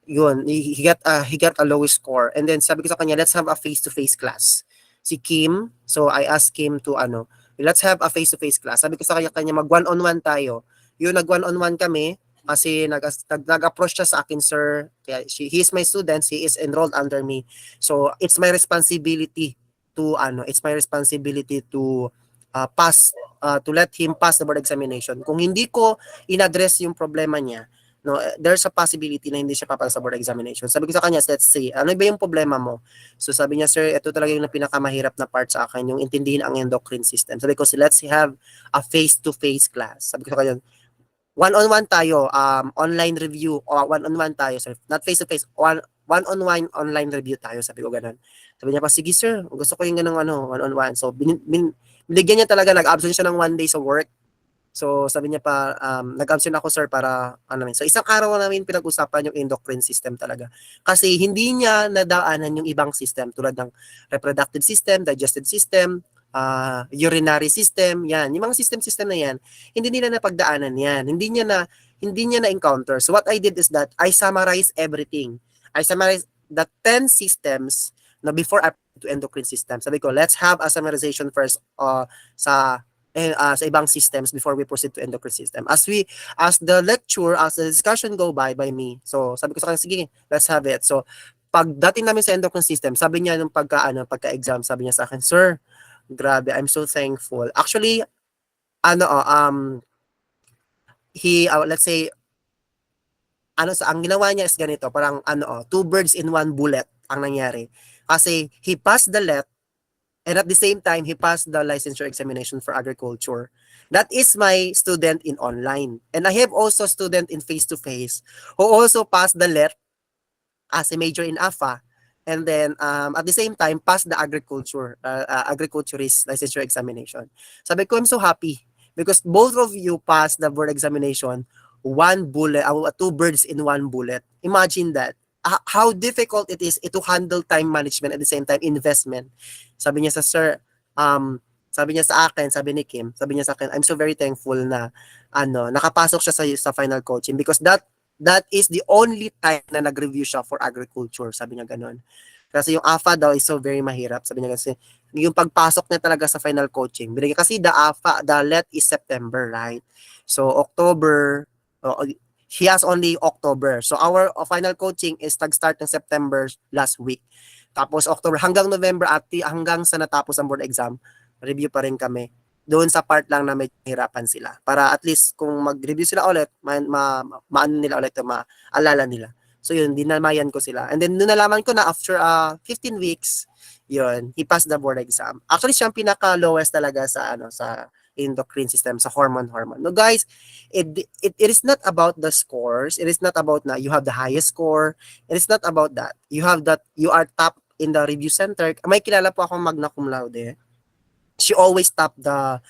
yun, he got a low score. And then sabi ko sa kanya, let's have a face-to-face class. Si Kim, so I asked Kim to let's have a face-to-face class. Sabi ko sa kanya mag one-on-one tayo. Yun, nag one-on-one kami kasi nag-approach siya sa akin, sir. Kaya he is my student, he is enrolled under me. So it's my responsibility pass to let him pass the board examination. Kung hindi ko in-address yung problema niya, no, there's a possibility na hindi siya papasa sa board examination. Sabi ko sa kanya, let's see, ano ba yung problema mo? So sabi niya, sir, ito talaga yung pinakamahirap na part sa akin, yung intindihin ang endocrine system. Sabi ko, let's have a face-to-face class. Sabi ko sa kanya, one-on-one tayo, online review, o one-on-one tayo, sir. Not face-to-face, one-on-one online review tayo. Sabi ko ganun. Sabi niya pa, sige sir, gusto ko yung ganung one-on-one. So, binigyan niya talaga, nag-absent siya ng 1 day sa work. So, sabi niya pa, nag-absent ako sir para, so isang araw namin pinag-usapan yung endocrine system talaga. Kasi hindi niya nadaanan yung ibang system tulad ng reproductive system, digestive system, urinary system, yan. Yung mga system na yan, hindi nila napagdaanan yan. Hindi niya na-encounter. So, what I did is that I summarized everything. I summarized the 10 systems na before I to endocrine system. Sabi ko, let's have a summarization first sa ibang systems before we proceed to endocrine system. As the discussion go by me. So, sabi ko sa kanya, sige, let's have it. So, pagdating namin sa endocrine system, sabi niya nung pagka-exam, sabi niya sa akin, sir, grabe, I'm so thankful. Actually, let's say, ang ginawa niya is ganito, parang, 2 birds in 1 bullet ang nangyari. Kasi, he passed the LET, and at the same time, he passed the licensure examination for agriculture. That is my student in online. And I have also student in face-to-face who also passed the LET as a major in AFA. And then, at the same time, passed the agriculturist licensure examination. Sabi ko, I'm so happy because both of you passed the board examination, 2 birds in 1 bullet. Imagine that. How difficult it is to handle time management at the same time investment. Sabi niya sabi niya sa akin, sabi ni Kim, sabi niya sa akin, I'm so very thankful na nakapasok siya sa final coaching because that is the only time na nag-review siya for agriculture, sabi niya ganun. Kasi yung AFA daw is so very mahirap, sabi niya kasi yung pagpasok niya talaga sa final coaching. Kasi the LET is September, right? So October, he has only October. So our final coaching is nag-start ng September last week. Tapos October hanggang November at hanggang sa natapos ang board exam, review pa rin kami. Doon sa part lang na may hirapan sila. Para at least kung mag-review sila ulit, maano nila ulit, maalala nila. So yun, dinamayan ko sila. And then doon nalaman ko na after 15 weeks, yun, he passed the board exam. Actually, siya ang pinaka-lowest talaga sa endocrine system, sa hormone. No guys, it is not about the scores. It is not about na you have the highest score. It is not about that. You are top in the review center. May kilala po akong magna cum laude. She always top the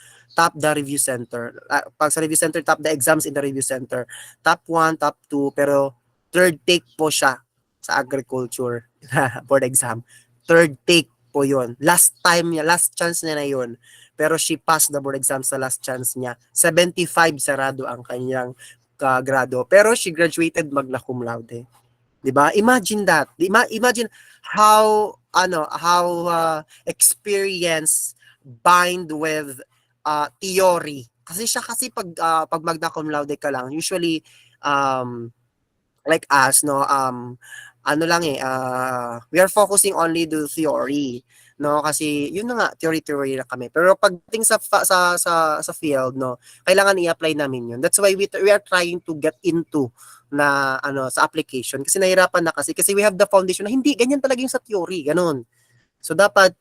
review center. Pag sa review center, top the exams in the review center. Top 1, top 2, pero third take po siya sa agriculture board exam. Third take po yun. Last chance niya na yun. Pero she passed the board exam sa last chance niya. 75 sarado ang kanyang grado. Pero she graduated magna cum laude. 'Di ba? Imagine that. Imagine how experience bind with theory. Kasi pag magna cum laude ka lang, usually like us, no, we are focusing only to theory, no, kasi yun na nga, theory na kami. Pero pagdating sa field, no, kailangan i-apply namin yun. That's why we are trying to get into na sa application kasi nahirapan na kasi we have the foundation na hindi ganyan talaga yung sa theory, ganun. So dapat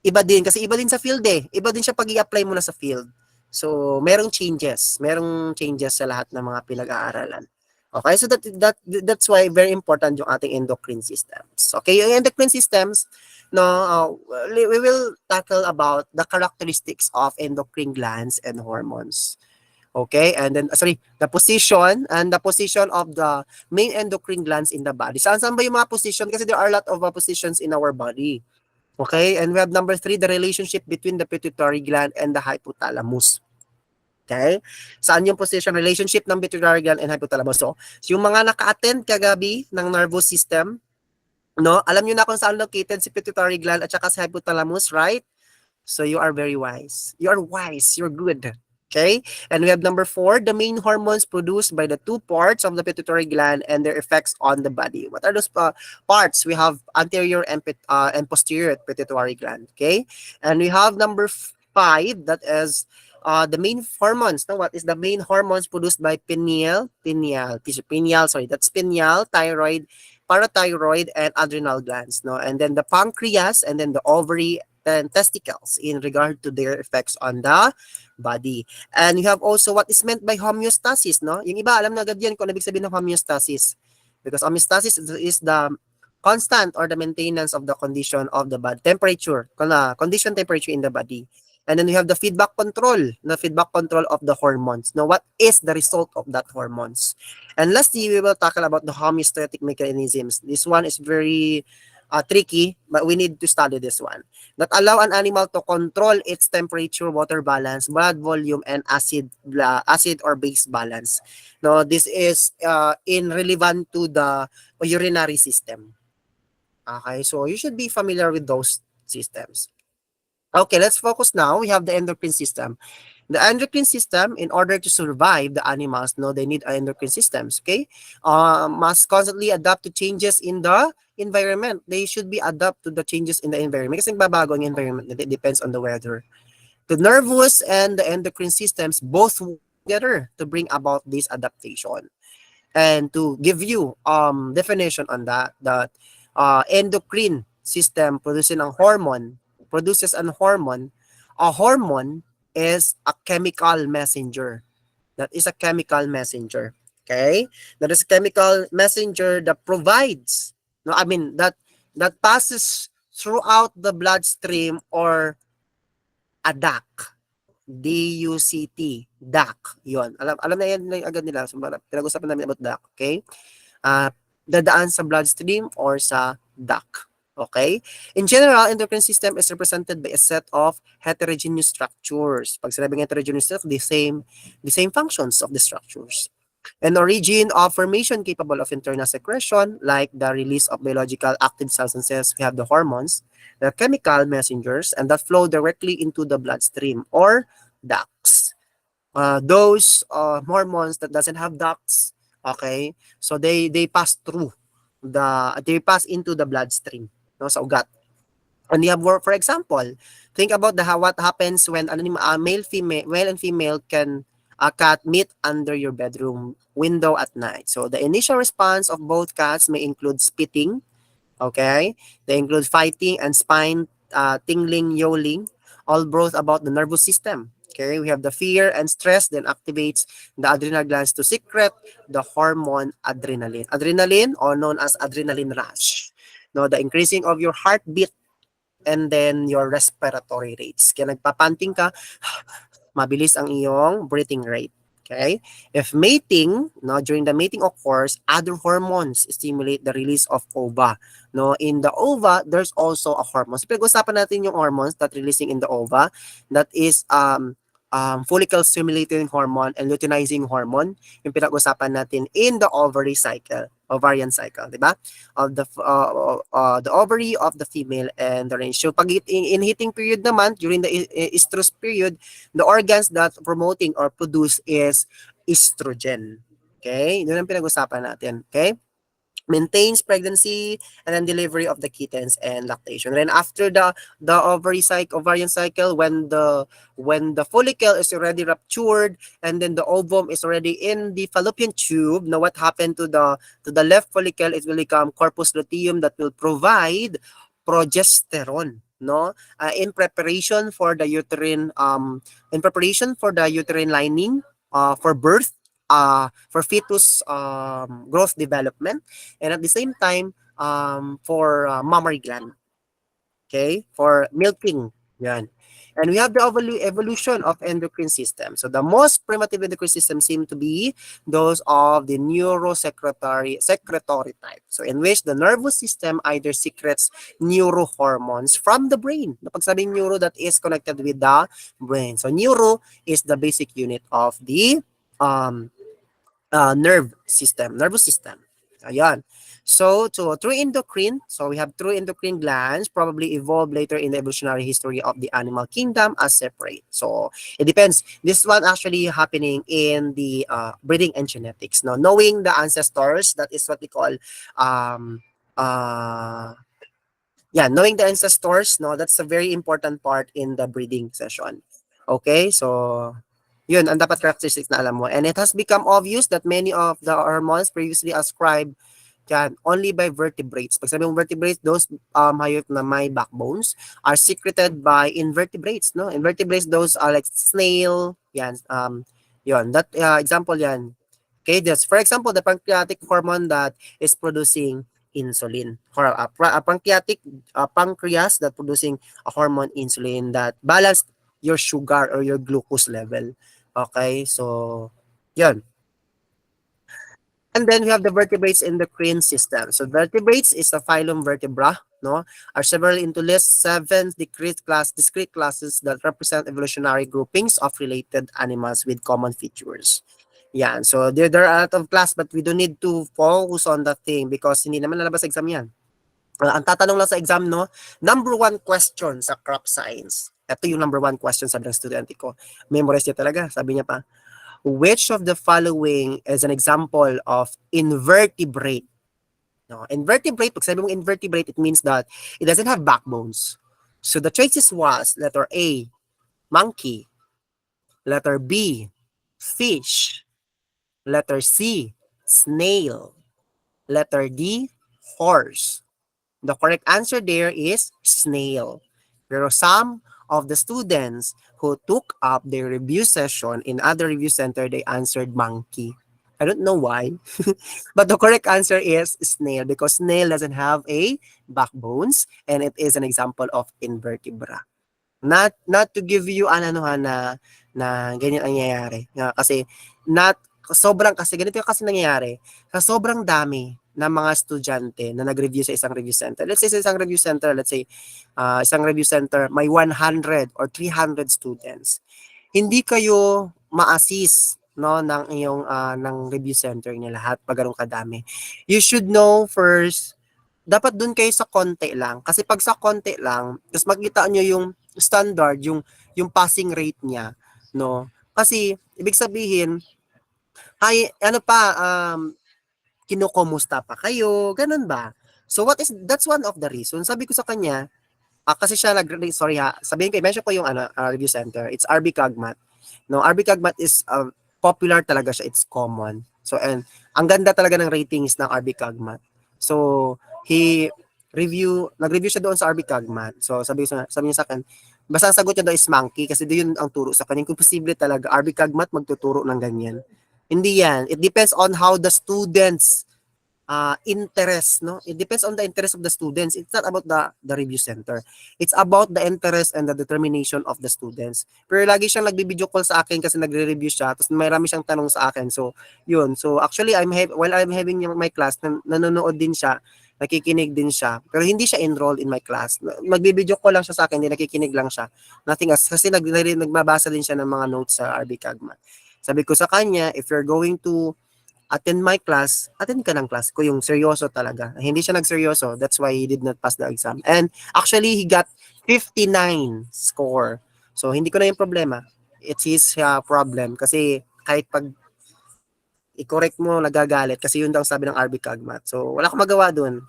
iba din kasi iba din sa field Iba din siya pag i-apply mo na sa field. So merong changes sa lahat ng mga pinag-aaralan. Okay, so that's why very important yung ating endocrine systems. Okay, yung endocrine systems, no, we will tackle about the characteristics of endocrine glands and hormones. Okay, and then the position of the main endocrine glands in the body. Saan ba yung mga position? Kasi there are a lot of positions in our body. Okay, and we have number 3, the relationship between the pituitary gland and the hypothalamus. Okay? Saan yung position relationship ng pituitary gland and hypothalamus? So, yung mga naka-attend kagabi ng nervous system, no? Alam niyo na kung saan located si pituitary gland at saka si hypothalamus, right? So you are very wise. You are wise. You're good. Okay? And we have number 4, the main hormones produced by the two parts of the pituitary gland and their effects on the body. What are those parts? We have anterior and posterior pituitary gland. Okay? And we have number 5, that is the main hormones. Now, what is the main hormones produced by that's pineal, thyroid, parathyroid, and adrenal glands. No? And then the pancreas, and then the ovary, and testicles in regard to their effects on the body. And you have also what is meant by homeostasis, no? Yung iba, alam na agad yan kung ano ibig sabihin ng homeostasis. Because homeostasis is the constant or the maintenance of the condition of the body, temperature, condition temperature in the body. And then we have the feedback control of the hormones. Now, what is the result of that hormones? And lastly, we will tackle about the homeostatic mechanisms. This one is very tricky, but we need to study this one. That allow an animal to control its temperature, water balance, blood volume, and acid or base balance. No, this is in relevant to the urinary system. Okay, so you should be familiar with those systems. Okay, let's focus now. We have the endocrine system. The endocrine system, in order to survive, the animals, no, they need endocrine systems, okay? Must constantly adapt to changes in the environment. They should be adapt to the changes in the environment. Kasi nagbabago ang environment. It depends on the weather. The nervous and the endocrine systems both work together to bring about this adaptation. And to give you definition on that endocrine system produces an hormone. A hormone is a chemical messenger. That is a chemical messenger. Okay? That is a chemical messenger that provides, no, I mean, that passes throughout the bloodstream or a duct. D-U-C-T. Duct. Yun. Alam na yan agad nila. So, pinag-usapan namin about duct. Okay? Dadaan sa bloodstream or sa duct. Okay? In general, endocrine system is represented by a set of heterogeneous structures. Pag sinabing heterogeneous structures, the same functions of the structures. An origin of formation capable of internal secretion, like the release of biological active substances, we have the hormones, the chemical messengers, and that flow directly into the bloodstream or ducts. Those hormones that doesn't have ducts, okay, so they pass into the bloodstream, no, sa ugat. And you have, for example, think about what happens when male and female can cat meet under your bedroom window at night. So the initial response of both cats may include spitting, okay? They include fighting and spine tingling, yowling, all brought about the nervous system. Okay, we have the fear and stress then activates the adrenal glands to secrete the hormone adrenaline. Adrenaline, or known as adrenaline rush. No, the increasing of your heartbeat and then your respiratory rates. Kaya nagpapanting ka, mabilis ang iyong breathing rate. Okay? If mating, no, during the mating occurs, other hormones stimulate the release of ova. No, in the ova, there's also a hormone. So, pag-usapan natin yung hormones that releasing in the ova. That is follicle stimulating hormone and luteinizing hormone. Yung pinag-usapan natin in the ovarian cycle, di ba? Of the ovary of the female and the range. So pag in heating period naman, during the estrus period, the organs that promoting or produce is estrogen. Okay? Yun ang pinag-usapan natin. Okay? Maintains pregnancy and then delivery of the kittens and lactation. And then after the ovarian cycle, when the follicle is already ruptured and then the ovum is already in the fallopian tube, now what happened to the left follicle? It will become corpus luteum that will provide progesterone, no, in preparation for the uterine lining for birth, for fetus growth development, and at the same time for mammary gland, okay, for milking, yan. And we have the evolution of endocrine system. So the most primitive endocrine system seem to be those of the secretory type. So in which the nervous system either secretes neurohormones from the brain. Kapag sabing neuro, that is connected with the brain. So neuro is the basic unit of the um, nervous system. Ayan. So, through endocrine, so we have through endocrine glands probably evolved later in the evolutionary history of the animal kingdom as separate. So, it depends. This one actually happening in the breeding and genetics. No, knowing the ancestors, that is what we call um uh yeah, knowing the ancestors, no, that's a very important part in the breeding session. Okay, so yun ang dapat characteristics na alam mo. And it has become obvious that many of the hormones previously ascribed yan, only by vertebrates. Pag sabi mong vertebrates, those hayop na may backbones are secreted by invertebrates, no? Invertebrates, those are like snail, yan, yun. That example yan. Okay, that's for example, the pancreatic hormone that is producing insulin. Or pancreatic pancreas that producing a hormone insulin that balance your sugar or your glucose level. Okay, so yun. And then we have the vertebrates endocrine system. So vertebrates is a phylum vertebra, no? Are several into list seven discrete classes that represent evolutionary groupings of related animals with common features. Yan. So there are a lot of class but we don't need to focus on that thing because hindi naman lalabas sa exam yan. Ang tatanong lang sa exam, no? Number one question sa crop science. Ito yung number one question sabi ng estudyante ko. Memorize niya talaga. Sabi niya pa, which of the following is an example of invertebrate? No, invertebrate, pag sabi mong invertebrate, it means that it doesn't have backbones. So the choices was letter A, monkey, letter B, fish, letter C, snail, letter D, horse. The correct answer there is snail. Pero some of the students who took up their review session in other review center, they answered monkey. I don't know why. But the correct answer is snail because snail doesn't have a backbones and it is an example of invertebra. Not to give you an ano na ganyan ang nangyayari. Kasi kasi ganito kasi nangyayari. Sa sobrang dami ng mga estudyante na nag-review sa isang review center. Let's say sa isang review center, isang review center may 100 or 300 students. Hindi kayo ma-assist no ng iyong ng review center niya lahat pag ganun kadami. You should know first dapat doon kayo sa konti lang kasi pag sa konti lang, tapos makita niyo yung standard, yung passing rate niya, no? Kasi ibig sabihin ay ano pa kinukumusta pa kayo, ganun ba? So that's one of the reasons. Sabi ko sa kanya, kasi siya sorry ha, sabihin ko, i-mention ko yung review center. It's RB Cagmat. No, RB Cagmat is popular talaga siya. It's common. So, and ang ganda talaga ng ratings ng RB Cagmat. So, nag-review siya doon sa RB Cagmat. So, sabi niya sa akin, basta ang sagot niya daw is monkey kasi doon ang turo sa kanya. Kung posible talaga, RB Cagmat magtuturo ng ganyan. Hindi yan. It depends on how the students interest, no? It depends on the interest of the students. It's not about the review center. It's about the interest and the determination of the students. Pero lagi siyang nagbi-video call sa akin kasi nagre-review siya, tapos marami siyang tanong sa akin. So, yun. So, actually, while I'm having my class, nanonood din siya, nakikinig din siya. Pero hindi siya enrolled in my class. Magbi-video call lang siya sa akin, hindi nakikinig lang siya. Nothing else. Kasi nagbabasa din siya ng mga notes sa RB Cagmat. Sabi ko sa kanya, if you're going to attend my class, attend ka ng class ko, yung seryoso talaga. Hindi siya nagseryoso, that's why he did not pass the exam. And actually, he got 59 score. So, hindi ko na yung problema. It's his problem. Kasi kahit pag i-correct mo, nagagalit. Kasi yun daw sabi ng RB Cagmat. So, wala akong magawa dun.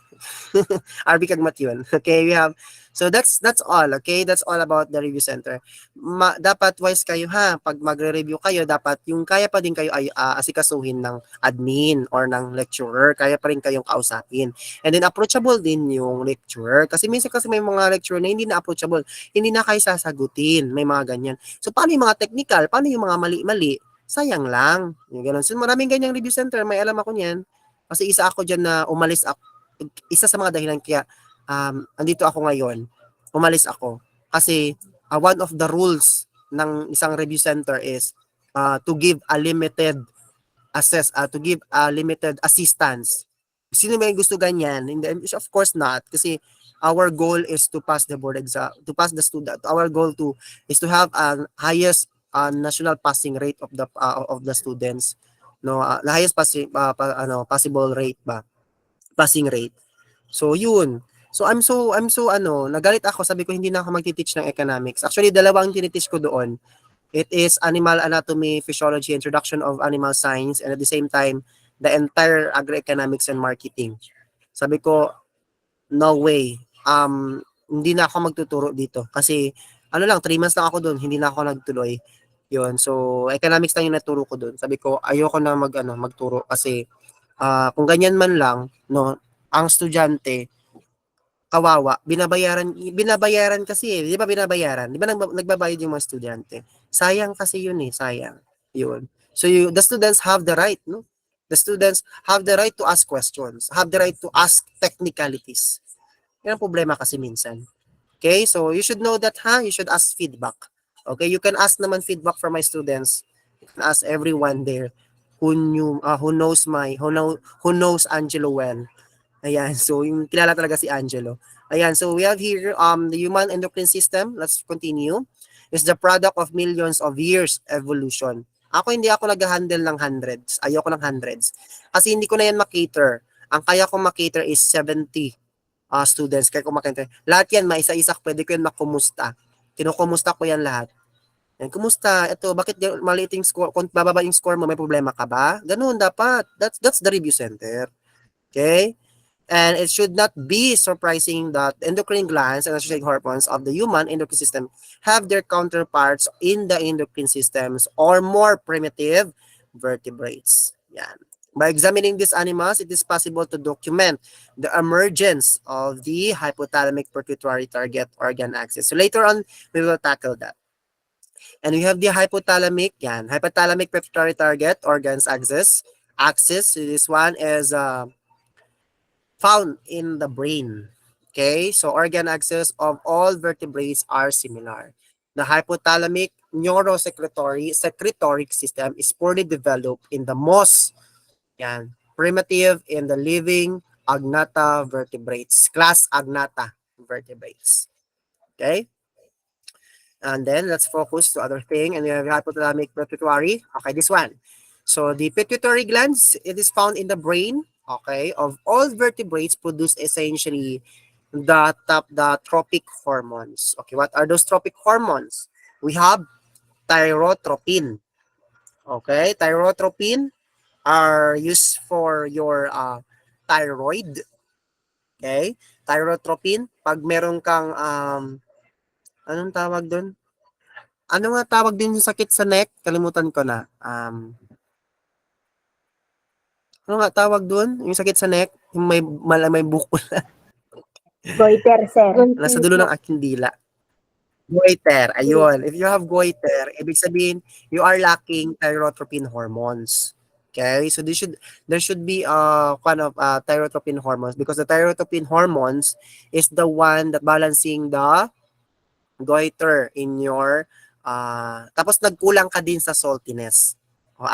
RB Cagmat yun. Okay, we have, so that's all, okay? That's all about the review center. Dapat wise kayo ha, pag magre-review kayo, dapat yung kaya pa din kayo ay asikasuhin ng admin or ng lecturer, kaya pa rin kayong kausapin. And then approachable din yung lecturer. Kasi minsan kasi may mga lecturer na hindi na approachable, hindi na kayo sasagutin, may mga ganyan. So paano yung mga technical, paano yung mga mali-mali? Sayang lang. Yung ganun. So maraming ganyang review center, may alam ako niyan. Kasi isa ako dyan na umalis ako. Isa sa mga dahilan kaya andito ako ngayon, umalis ako. Kasi one of the rules ng isang review center is to give a limited to give a limited assistance. Sino may gusto ganyan? Hindi, of course not, kasi our goal is to pass the board exam, to pass the student. Our goal is to have a highest national passing rate of the students, no, the highest possible rate ba, passing rate. So yun. So I'm so nagalit ako, sabi ko hindi na ako magti-teach ng economics. Actually, dalawang tiniteach ko doon. It is animal anatomy, physiology, introduction of animal science, and at the same time, the entire agroeconomics and marketing. Sabi ko, no way. Hindi na ako magtuturo dito. Kasi, 3 months lang ako doon, hindi na ako nagtuloy. Yun. So, economics lang yung naturo ko doon. Sabi ko, ayoko na magturo kasi kung ganyan man lang, no, ang estudyante, kawawa, binabayaran kasi di ba binabayaran? Di ba nagbabayad yung mga estudyante? Sayang kasi yun sayang. Yun. So the students have the right, no? The students have the right to ask questions, have the right to ask technicalities. Yan ang problema kasi minsan. Okay? So you should know that, you should ask feedback. Okay? You can ask naman feedback from my students. You can ask everyone there who knows Angelo well. Ayan, so yung kilala talaga si Angelo. Ayan, so we have here the human endocrine system. Let's continue. Is the product of millions of years evolution. Hindi ako nag-handle ng hundreds. Ayoko ng hundreds. Kasi hindi ko na yan makater. Ang kaya kong makater is 70 students. Kaya kung makater. Lahat yan, maisa-isa, pwede ko yan makumusta. Kinukumusta ko yan lahat. Yan, kumusta? Ito, bakit maliit yung score? Kung bababa yung score mo, may problema ka ba? Ganun, dapat. That's the review center. Okay? And it should not be surprising that endocrine glands and associated hormones of the human endocrine system have their counterparts in the endocrine systems or more primitive vertebrates. Yan. By examining these animals, it is possible to document the emergence of the hypothalamic pituitary target organ axis. So later on, we will tackle that. And we have the hypothalamic pituitary target organs axis. So this one is found in the brain. Okay, so organ axis of all vertebrates are similar. The hypothalamic neurosecretory system is poorly developed in the most primitive in the living Agnatha vertebrates, class Agnatha vertebrates. Okay, and then let's focus to other thing, and we have hypothalamic pituitary. Okay, this one. So the pituitary glands, it is found in the brain. Okay, of all vertebrates produce essentially the tropic hormones. Okay, what are those tropic hormones? We have thyrotropin. Okay, thyrotropin are used for your thyroid. Okay, thyrotropin, pag meron kang anong tawag doon? Ano nga tawag din yung sakit sa neck? Kalimutan ko na. Ano nga tawag doon? Yung sakit sa neck, yung may bukol. Goiter, sir. Nasa dulo ng aking dila. Goiter, ayun. If you have goiter, ibig sabihin, you are lacking thyrotropin hormones. Okay? So there should be kind of thyrotropin hormones because the thyrotropin hormones is the one that balancing the goiter in your tapos nagkulang ka din sa saltiness o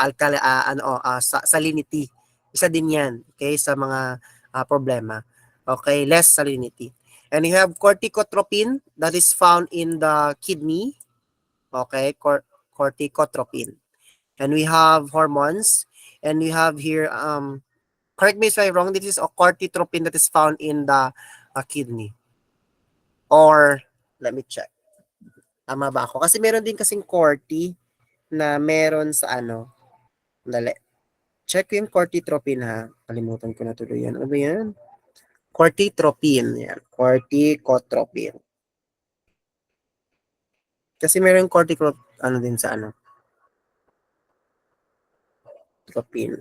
salinity. Isa din 'yan, okay, sa mga problema. Okay, less salinity. And you have corticotropin that is found in the kidney. Okay, corticotropin. And we have hormones, and we have here correct me if I'm wrong, this is a corticotropin that is found in the kidney. Or let me check. Tama ba ako? Kasi meron din kasing corti na meron sa dali. Check yung corticotropin ha. Kalimutan ko na tuloy yan. Ano ba yan? Corticotropin. Yan. Corticotropin. Kasi meron corticotropin din sa tropin.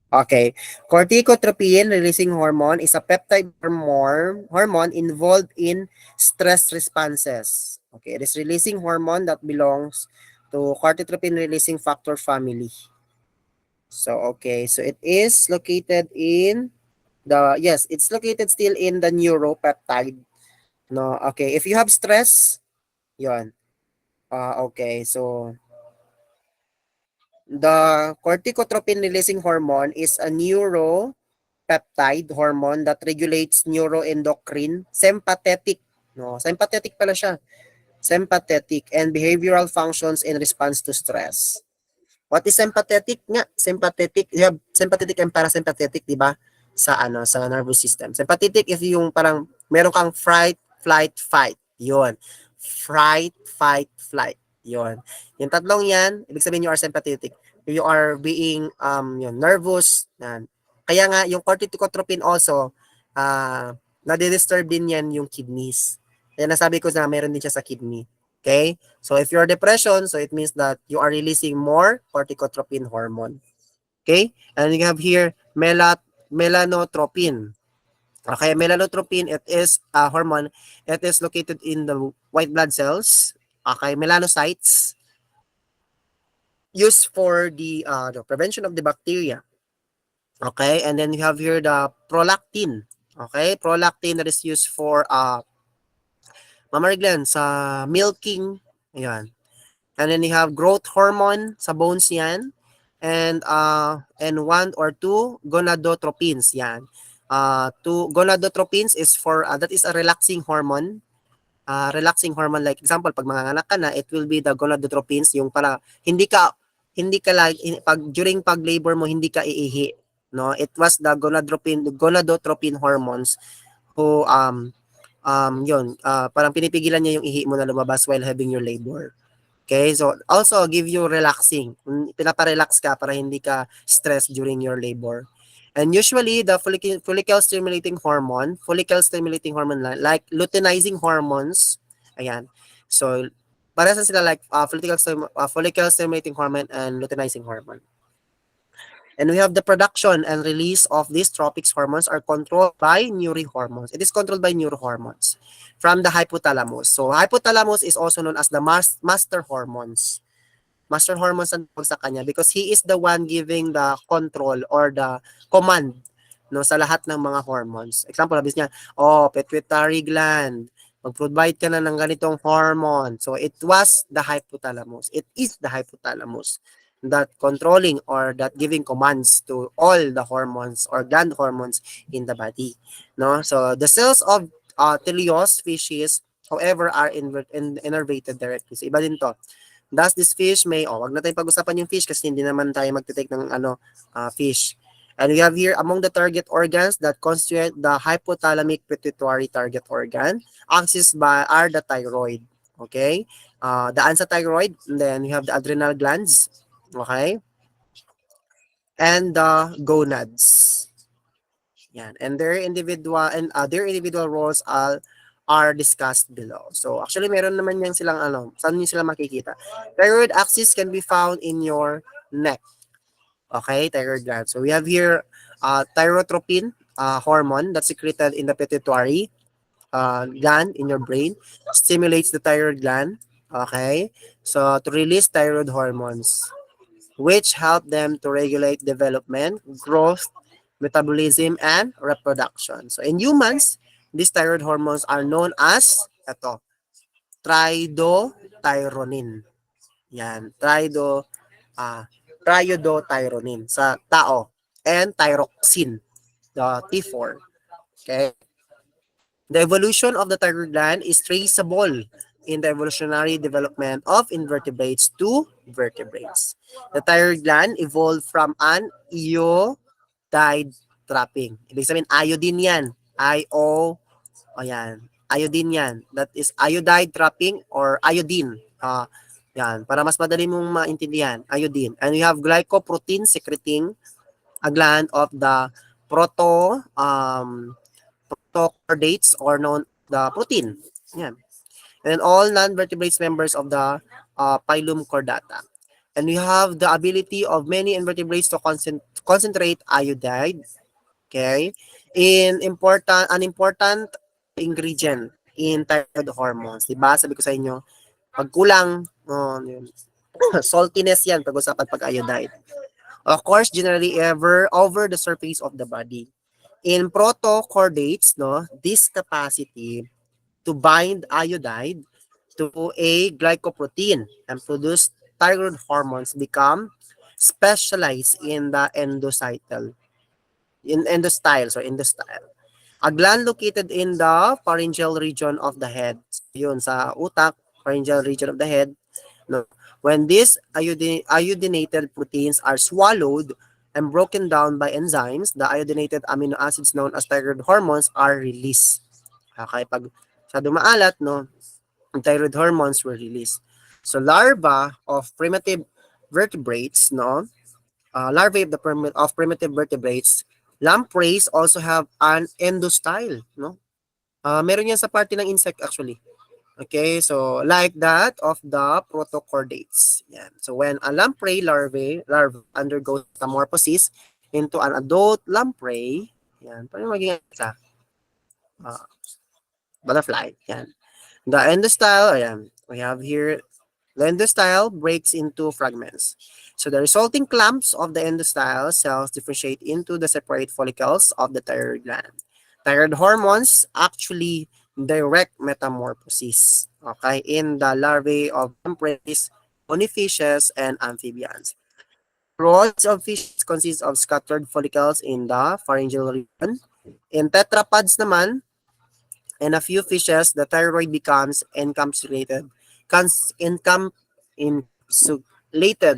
Okay. Corticotropin releasing hormone is a peptide hormone involved in stress responses. Okay, it is releasing hormone that belongs to corticotropin releasing factor family. So okay, so it is located in Yes, it's located still in the neuropeptide. No, okay. If you have stress, yon. Okay, so the corticotropin releasing hormone is a neuropeptide hormone that regulates neuroendocrine sympathetic. No, sympathetic pala siya. Sympathetic and behavioral functions in response to stress. What is sympathetic nga? Sympathetic, you have sympathetic and parasympathetic, di ba? Sa nervous system. Sympathetic if yung parang meron kang fright, flight, fight. Yun. Fright, fight, flight. Yun. Yung tatlong yan, ibig sabihin you are sympathetic. You are being yun, nervous. Yan. Kaya nga, yung corticotropin also, nadi-disturb din yan yung kidneys. Kaya nasabi ko na meron din siya sa kidney. Okay? So if you're depression, so it means that you are releasing more corticotropin hormone. Okay? And you have here melanotropin. Okay, melanotropin, it is a hormone. It is located in the white blood cells. Okay, melanocytes used for the prevention of the bacteria. Okay, and then you have here the prolactin. Okay, prolactin that is used for mammary gland sa milking. Ayan. And then you have growth hormone sa bones yan. And one or two gonadotropins yan. Two gonadotropins is for that is a relaxing hormone. Relaxing hormone, like example pag manganganak ka na, it will be the gonadotropins, yung para hindi ka pag during pag labor mo hindi ka iihi, no? It was the gonadotropin hormones who yun, parang pinipigilan niya yung ihi mo na lumabas while having your labor. Okay, so also give you relaxing. Pinaparelax ka para hindi ka stress during your labor. And usually the follicle stimulating hormone like luteinizing hormones, ayan. So para sa sila like follicle stimulating hormone and luteinizing hormone. And we have the production and release of these tropics hormones are controlled by neurohormones. It is controlled by neurohormones from the hypothalamus. So hypothalamus is also known as the master hormones. Master hormones ang tawag sa kanya because he is the one giving the control or the command, no, sa lahat ng mga hormones. Example, sabi niya, pituitary gland, mag-provide ka na ng ganitong hormone. So it was the hypothalamus. It is the hypothalamus that controlling or that giving commands to all the hormones or gland hormones in the body. No? So the cells of teleos fishes, however, are innervated directly. So iba din to. Thus, this fish may, wag na tayong pag-usapan yung fish kasi hindi naman tayo magte-take ng fish. And we have here, among the target organs that constitute the hypothalamic pituitary target organ, axis are the thyroid. Okay? Daan sa thyroid, and then we have the adrenal glands. Okay? And the gonads. Yan. And their individual roles are discussed below. So actually meron naman yan silang saan niyo sila makikita. Thyroid axis can be found in your neck. Okay, thyroid gland. So we have here thyrotropin hormone that's secreted in the pituitary gland in your brain, stimulates the thyroid gland. Okay, so to release thyroid hormones, which help them to regulate development, growth, metabolism, and reproduction. So in humans, these thyroid hormones are known as tridothyronin. Yan, triodothyronin sa tao, and thyroxine, the T4. Okay? The evolution of the thyroid gland is traceable in the evolutionary development of invertebrates to vertebrates. The thyroid gland evolved from an iodide trapping. Ibig sabihin, iodine yan. Iodine yan. That is iodide trapping or iodine. Yan. Para mas madali mong maintindihan. Iodine. And you have glycoprotein secreting a gland of the protochordates or known the protein. Yan. And all non-vertebrates members of the phylum Chordata. And we have the ability of many invertebrates to concentrate iodide, okay, an important ingredient in thyroid hormones. Diba? Sabi ko sa inyo, pag kulang, saltiness yan, pag-usapan pag iodide. Of course, generally over the surface of the body. In protochordates, no, this capacity to bind iodide to a glycoprotein and produce thyroid hormones become specialized in the endostyle. A gland located in the pharyngeal region of the head. Yun, sa utak, pharyngeal region of the head. No. When these iodinated proteins are swallowed and broken down by enzymes, the iodinated amino acids known as thyroid hormones are released. Okay, pag sa dumaalat, no, thyroid hormones were released. So larvae of primitive vertebrates, no, larvae of primitive vertebrates, lampreys also have an endostyle, no? Meron yan sa parte ng insect actually. Okay, so like that of the protochordates. Yan. So when a lamprey larvae undergoes metamorphosis into an adult lamprey, yan, paano maging isa? Butterfly, yan. The endostyle, ayan, we have here, the endostyle breaks into fragments. So the resulting clumps of the endostyle cells differentiate into the separate follicles of the thyroid gland. Thyroid hormones actually direct metamorphosis, okay, in the larvae of lampreys, fishes, and amphibians. Rods of fishes consist of scattered follicles in the pharyngeal region. In tetrapods naman, and a few fishes, the thyroid becomes encapsulated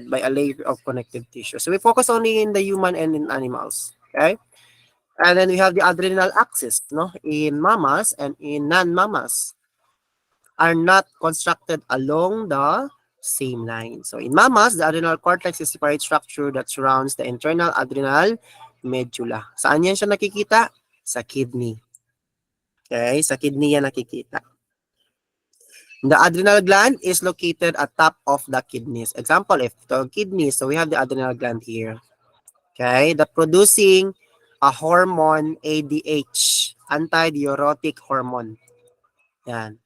by a layer of connective tissue. So we focus only in the human and in animals. Okay? And then we have the adrenal axis, no? In mammals and in non-mammals are not constructed along the same line. So in mammals, the adrenal cortex is a separate structure that surrounds the internal adrenal medulla. Saan yan siya nakikita? Sa kidney. Okay, sa kidney yan nakikita. The adrenal gland is located at top of the kidneys. Example, if the kidneys, so we have the adrenal gland here. Okay, that producing a hormone ADH, antidiuretic hormone. Yan,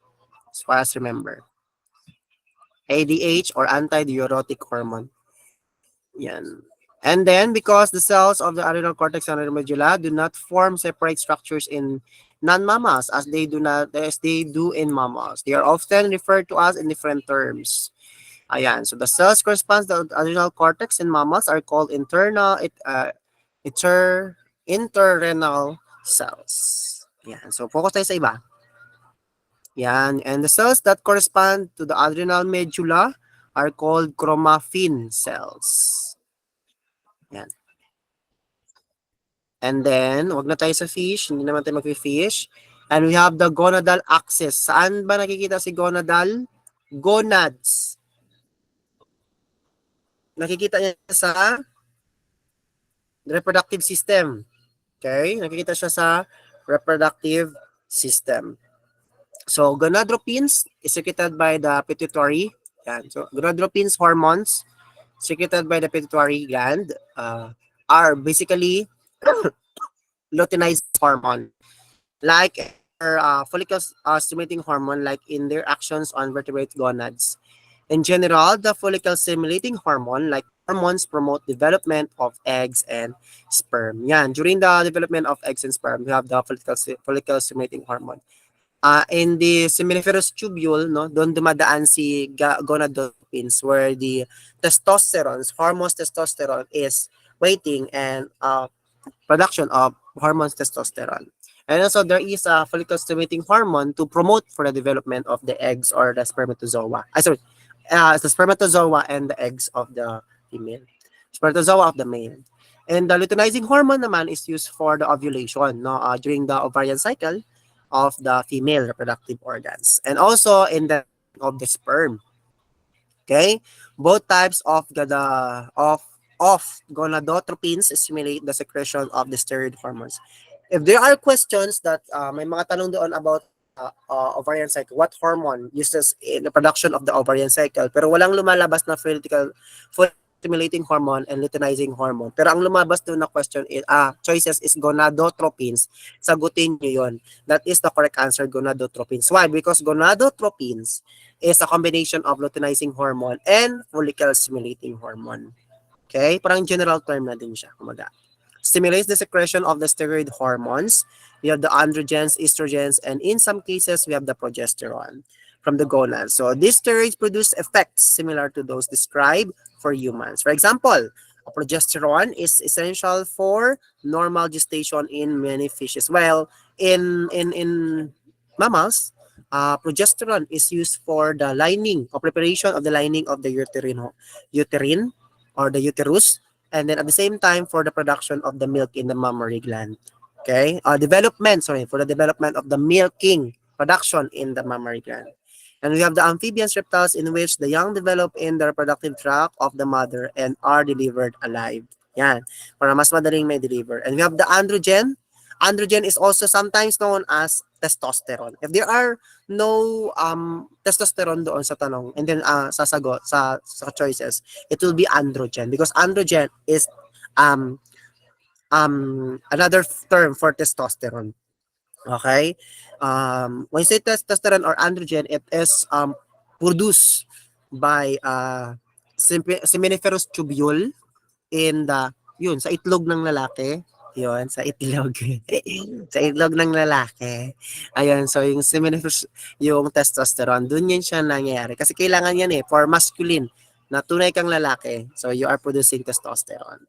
as far as remember. ADH or antidiuretic hormone. Yan. And then, because the cells of the adrenal cortex and adrenal medulla do not form separate structures in non-mammals as they do in mammals, they are often referred to as in different terms. Ayan. So the cells corresponds to the adrenal cortex in mammals are called interrenal cells. Yan. So focus tayo sa iba. Yan. And the cells that correspond to the adrenal medulla are called chromaffin cells. Yan. And then, wag na tayo sa fish. Hindi naman tayo mag-fish. And we have the gonadal axis. Saan ba nakikita si gonadal? Gonads. Nakikita niya sa reproductive system. Okay? Nakikita siya sa reproductive system. So, gonadotropins is secreted by the pituitary. Yan. So, gonadotropins hormones secreted by the pituitary gland are basically luteinizing hormone, like follicle stimulating hormone, like in their actions on vertebrate gonads. In general, the follicle stimulating hormone, like hormones, promote development of eggs and sperm. Yan, during the development of eggs and sperm, we have the follicle stimulating hormone. In the seminiferous tubule, no, doon dumadaan si gonadotropins, where the hormones testosterone is waiting and production of hormones testosterone. And also there is a follicle stimulating hormone to promote for the development of the eggs or the spermatozoa. The spermatozoa and the eggs of the female. Spermatozoa of the male. And the luteinizing hormone naman is used for the ovulation, no, during the ovarian cycle of the female reproductive organs. And also in the of the sperm. Okay? Both types of gonadotropins stimulate the secretion of the steroid hormones. If there are questions that may mga tanong doon about ovarian cycle, what hormone uses in the production of the ovarian cycle, pero walang lumalabas na stimulating hormone and luteinizing hormone. Pero ang lumabas doon na question is, choices is gonadotropins. Sagutin nyo yun. That is the correct answer, gonadotropins. Why? Because gonadotropins is a combination of luteinizing hormone and follicle stimulating hormone. Okay? Parang general term na din siya. Kumaga. stimulates the secretion of the steroid hormones. We have the androgens, estrogens, and in some cases, we have the progesterone from the gonads. So these steroids produce effects similar to those described for humans. For example, progesterone is essential for normal gestation in many fishes. Well, in mammals, progesterone is used for the lining or preparation of the lining of the uterine or the uterus, and then at the same time for the production of the milk in the mammary gland. Okay, for the development of the milking production in the mammary gland. And we have the amphibians reptiles in which the young develop in the reproductive tract of the mother and are delivered alive. Yan. Para mas madaling may deliver. And we have the androgen. Androgen is also sometimes known as testosterone. If there are no testosterone doon sa tanong and then sasagot sa choices, it will be androgen because androgen is another term for testosterone. Okay? When you say testosterone or androgen, it is produced by seminiferous tubule in sa itlog ng lalaki. Yun, sa itlog. Sa itlog ng lalaki. Ayun, so yung seminiferous, yung testosterone, dun yun siya nangyayari. Kasi kailangan yan for masculine, na tunay kang lalaki. So you are producing testosterone.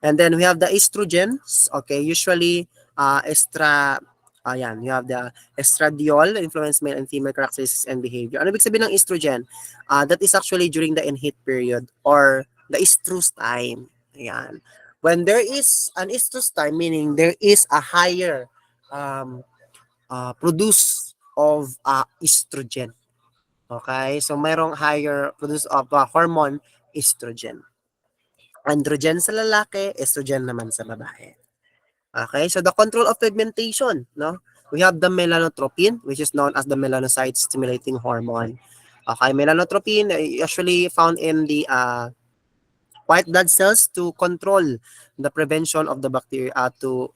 And then we have the estrogens. Okay, usually you have the estradiol, influence male and female characteristics and behavior. Ano ibig sabihin ng estrogen? That is actually during the in-heat period or the estrus time. Ayan. When there is an estrus time, meaning there is a higher produce of estrogen. Okay? So mayroong higher produce of hormone estrogen. Androgen sa lalaki, estrogen naman sa babae. Okay, so the control of pigmentation, no? We have the melanotropin, which is known as the melanocyte stimulating hormone. Okay, melanotropin usually found in the white blood cells to control the prevention of the bacteria, to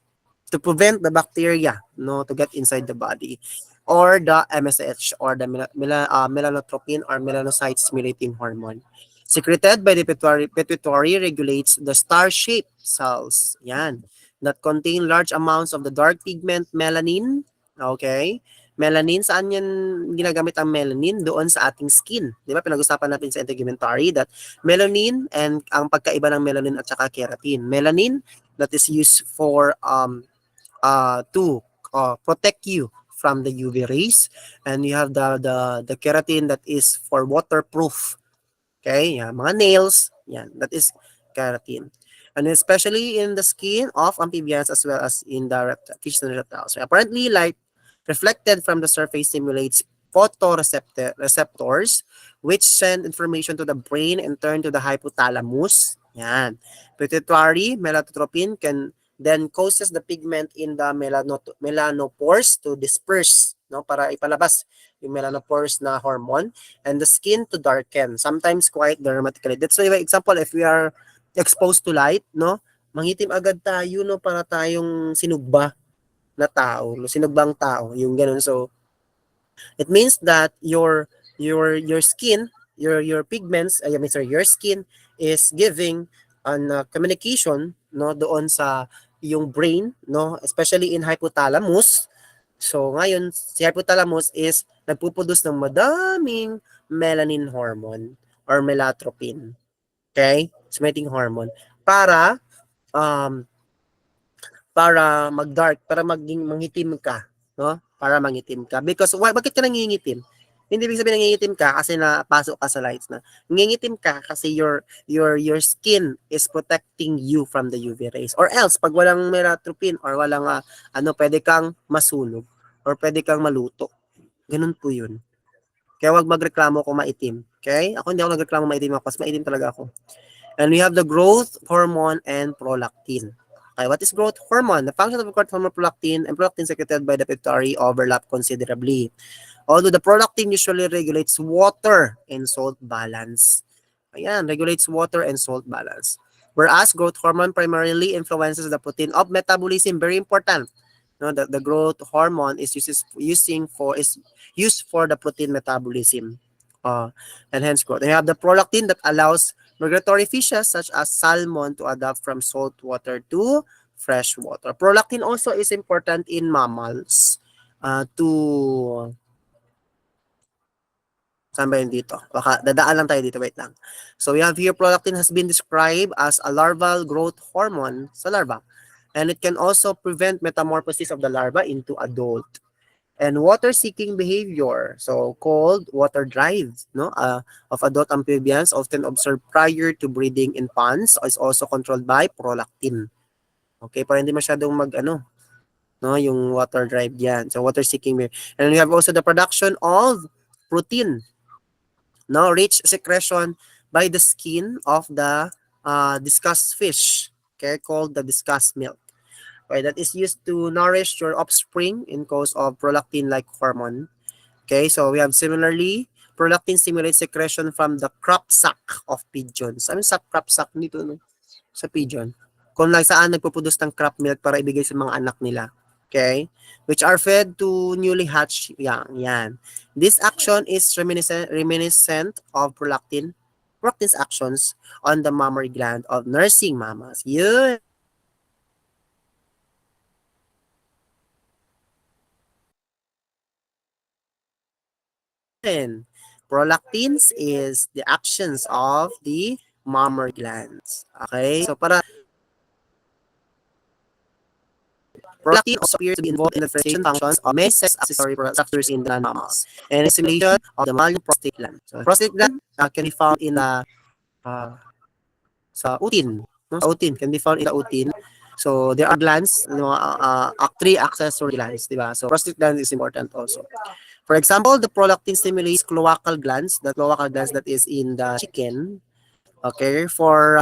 prevent the bacteria, no, to get inside the body. Or the MSH, or the melanotropin or melanocyte stimulating hormone. Secreted by the pituitary regulates the star-shaped cells. Yan. That contain large amounts of the dark pigment melanin. Okay? Melanin, saan yan ginagamit ang melanin? Doon sa ating skin. Di ba? Pinag-usapan natin sa integumentary that melanin and ang pagkaiba ng melanin at saka keratin. Melanin that is used for to protect you from the UV rays, and you have the keratin that is for waterproof. Okay? Yan, mga nails, yan, that is keratin. And especially in the skin of amphibians as well as in the fishes and reptiles. So apparently, light reflected from the surface stimulates photoreceptors which send information to the brain and turn to the hypothalamus. Yan. Pituitary melanotropic can then causes the pigment in the melanopores to disperse, no, para ipalabas yung melanopores na hormone, and the skin to darken, sometimes quite dramatically. That's why, example, if we are exposed to light, no, mangitim agad tayo, no, para tayong sinugba na tao, no, sinugbang tao, yung ganun. So it means that your skin, your pigments, your skin is giving an communication, no, doon sa yung brain, no, especially in hypothalamus. So ngayon si hypothalamus is nagpuproduce ng madaming melanin hormone or melanotropic. Okay? Stimulating hormone para mag-dark, para mangitim ka, no? Para mangitim ka. Because bakit ka nangingitim? Hindi ibig sabihin nangingitim ka kasi napasok ka sa lights na. Nangingitim ka kasi your skin is protecting you from the UV rays. Or else, pag walang melanotropic or walang pwede kang masunog or pwede kang maluto. Ganun po yun. Kaya wag magreklamo kung maitim. Okay? Ako hindi ako nagreklamo maitim ako kasi maitim talaga ako. And we have the growth hormone and prolactin. Okay, what is growth hormone? The function of growth hormone, prolactin, and prolactin secreted by the pituitary overlap considerably. Although the prolactin usually regulates water and salt balance. Ayan, regulates water and salt balance. Whereas growth hormone primarily influences the protein of metabolism. Very important. No, the growth hormone is used for the protein metabolism. And hence growth. And you have the prolactin that allows migratory fishes such as salmon to adapt from salt water to fresh water. Prolactin also is important in mammals to saan ba yun dito? Baka dadaan lang tayo dito, wait lang. So we have here prolactin has been described as a larval growth hormone sa larva. And it can also prevent metamorphosis of the larva into adult. And water-seeking behavior, so called water drive, no, of adult amphibians often observed prior to breeding in ponds is also controlled by prolactin. Okay, para hindi masyadong no, yung water drive yan. So water-seeking behavior. And we have also the production of protein, no, rich secretion by the skin of the discussed fish, okay, called the discussed milk. Okay, that is used to nourish your offspring in cause of prolactin-like hormone. Okay, so we have similarly, prolactin stimulates secretion from the crop sac of pigeons. Ano sa crop sac dito, no? Sa pigeon? Kung lang saan nagpuproduce ng crop milk para ibigay sa mga anak nila. Okay? Which are fed to newly hatched young. Yan. This action is reminiscent of prolactin's actions on the mammary gland of nursing mammals. Yun. Prolactins is the actions of the mammary glands. Okay? So para prolactin also appears to be involved in the differentiation functions of many sex accessory structures in the mammals and stimulation of the mammalian prostate gland. So prostate gland can be found in the sa utin. No? Sa utin can be found in the utin. So there are glands, three accessory glands, di ba? So prostate gland is important also. For example, the prolactin stimulates cloacal glands, the cloacal glands that is in the chicken, okay, for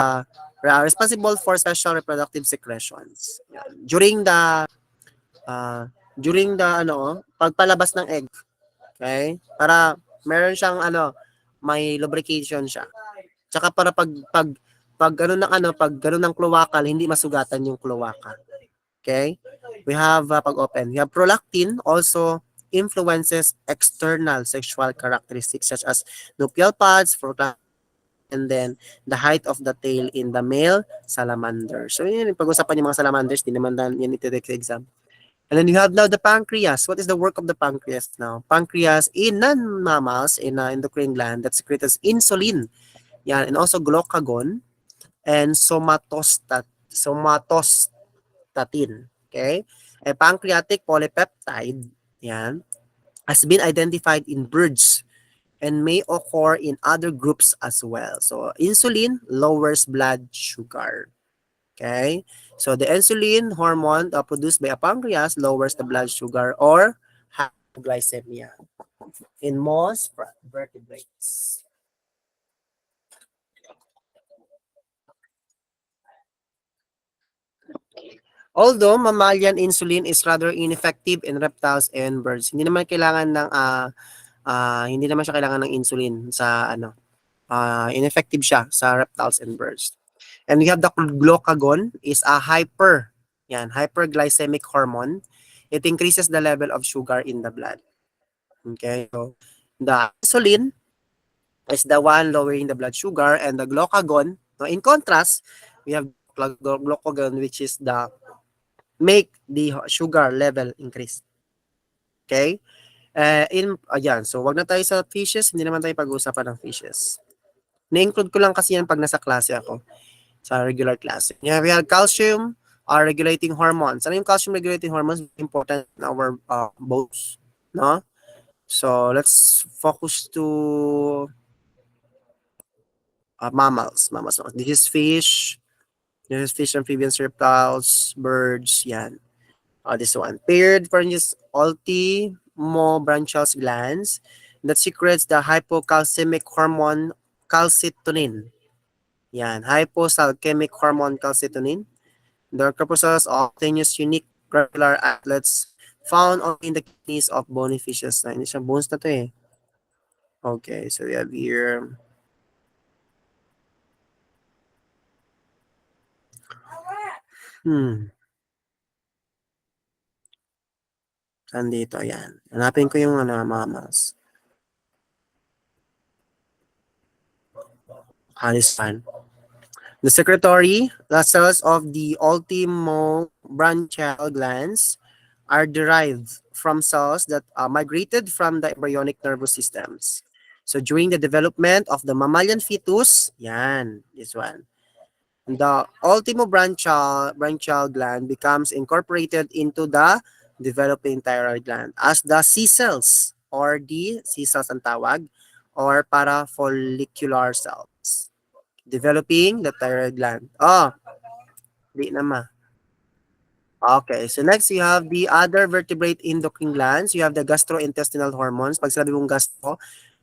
responsible for special reproductive secretions. Yan. During the pagpalabas ng egg, okay? Para meron siyang may lubrication siya. Tsaka para pag gano'n ng cloacal, hindi masugatan yung cloaca. Okay? We have pag-open. We have prolactin also influences external sexual characteristics such as nuptial pads, and then the height of the tail in the male salamander. So yun, pag-usapan yung mga salamanders, di naman yan iti-take sa exam. And then you have now the pancreas. What is the work of the pancreas now? Pancreas in non-mammals, in endocrine gland that secretes insulin. Yan, and also glucagon and somatostatin. Okay? A pancreatic polypeptide, yan, has been identified in birds and may occur in other groups as well. So, insulin lowers blood sugar. Okay? So, the insulin hormone produced by a pancreas lowers the blood sugar or hypoglycemia in most vertebrates. Although mammalian insulin is rather ineffective in reptiles and birds, hindi naman siya kailangan ng insulin sa ineffective siya sa reptiles and birds. And we have the glucagon is a hyperglycemic hormone. It increases the level of sugar in the blood. Okay, so the insulin is the one lowering the blood sugar, and the glucagon, in contrast, we have glucagon, which is the make the sugar level increase. Okay? So wag na tayo sa fishes, hindi naman tayo pag-uusapan ng fishes. Na-include ko lang kasi yan pag nasa klase ako, sa regular class. Yeah, we have calcium regulating hormones. Ano yung calcium regulating hormones? Important in our bones, no? So let's focus to mammals. This is fish, amphibians, reptiles, birds, yan. This one. Paired pharyngeal ultimobranchial glands that secretes the hypocalcemic hormone calcitonin. Yan. Hypocalcemic hormone calcitonin. The corpuscles of tenuous unique granular athletes found only in the kidneys of bony fishes. Hindi siya bones na to eh. Okay, so we have here saan dito? Ayan. Hanapin ko yung mammals. This one. The secretory, the cells of the ultimobranchial glands are derived from cells that migrated from the embryonic nervous systems. So during the development of the mammalian fetus, yan, this one, the ultimobranchial gland becomes incorporated into the developing thyroid gland as the C cells or the C cells ang tawag or parafollicular cells. Developing the thyroid gland. Oh, di naman. Okay, so next you have the other vertebrate endocrine glands. You have the gastrointestinal hormones. Pag sabi mong gastro,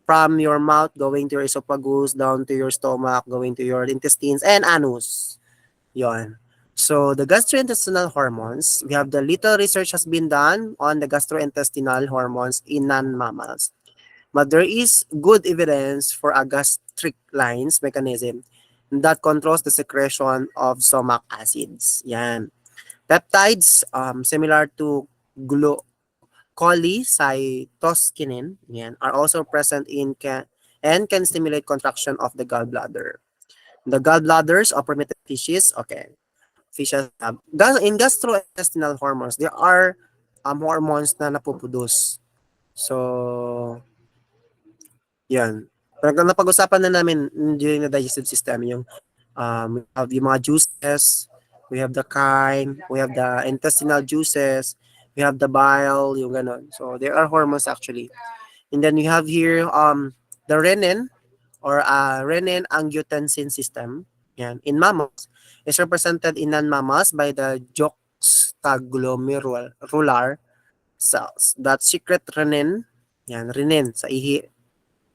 from your mouth going to your esophagus, down to your stomach, going to your intestines, and anus. Yon. So the gastrointestinal hormones, we have the little research has been done on the gastrointestinal hormones in non-mammals. But there is good evidence for a gastric lines mechanism that controls the secretion of stomach acids. Yan. Peptides, similar to cholecystokinin, yan, are also present and can stimulate contraction of the gallbladder. The gallbladders of primitive fishes, okay, fishes have. In gastrointestinal hormones, there are hormones na napuproduce. So, yan. Napag-usapan na namin during the digestive system, yung we have yung mga juices, we have the chyme, we have the intestinal juices, we have the bile, yung ganon. So, there are hormones actually. And then we have here the renin or renin-angiotensin system. Yan. In mammals, is represented in non-mammals by the juxtaglomerular cells that secrete renin. Yan, renin sa ihi.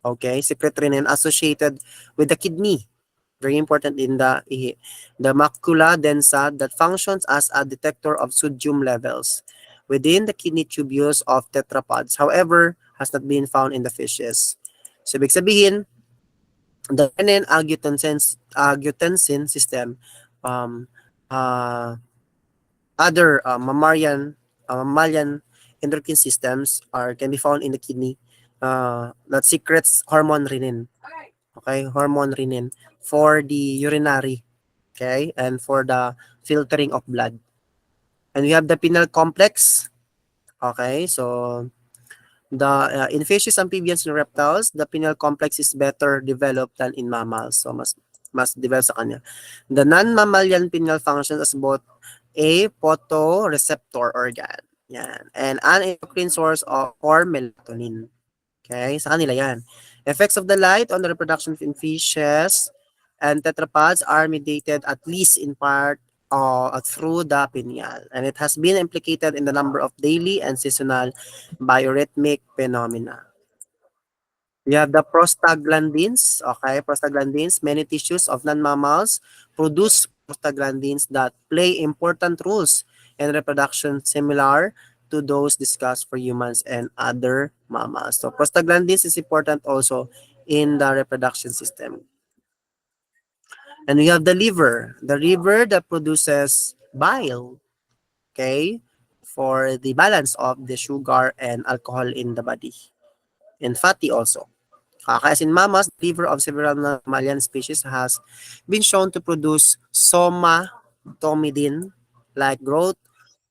Okay, secrete renin associated with the kidney. Very important in the ihi. The macula densa that functions as a detector of sodium levels within the kidney tubules of tetrapods. However, has not been found in the fishes. So, ibig sabihin, the renin-angiotensin system, other mammalian endocrine systems can be found in the kidney that secretes hormone renin. Okay, hormone renin for the urinary, okay, and for the filtering of blood. And we have the pineal complex. Okay, so the in fishes, amphibians, and reptiles, the pineal complex is better developed than in mammals. So mas develop sa kanya. The non-mammalian pineal functions as both a photoreceptor organ. Yan. And an endocrine source for melatonin. Okay, sa kanila yan. Effects of the light on the reproduction in fishes and tetrapods are mediated at least in part through the pineal, and it has been implicated in the number of daily and seasonal biorhythmic phenomena. We have the prostaglandins. Okay, prostaglandins. Many tissues of non-mammals produce prostaglandins that play important roles in reproduction, similar to those discussed for humans and other mammals. So prostaglandins is important also in the reproduction system. And we have the liver that produces bile, okay, for the balance of the sugar and alcohol in the body. And fatty also. As in mammals, the liver of several mammalian species has been shown to produce somatomidin, like growth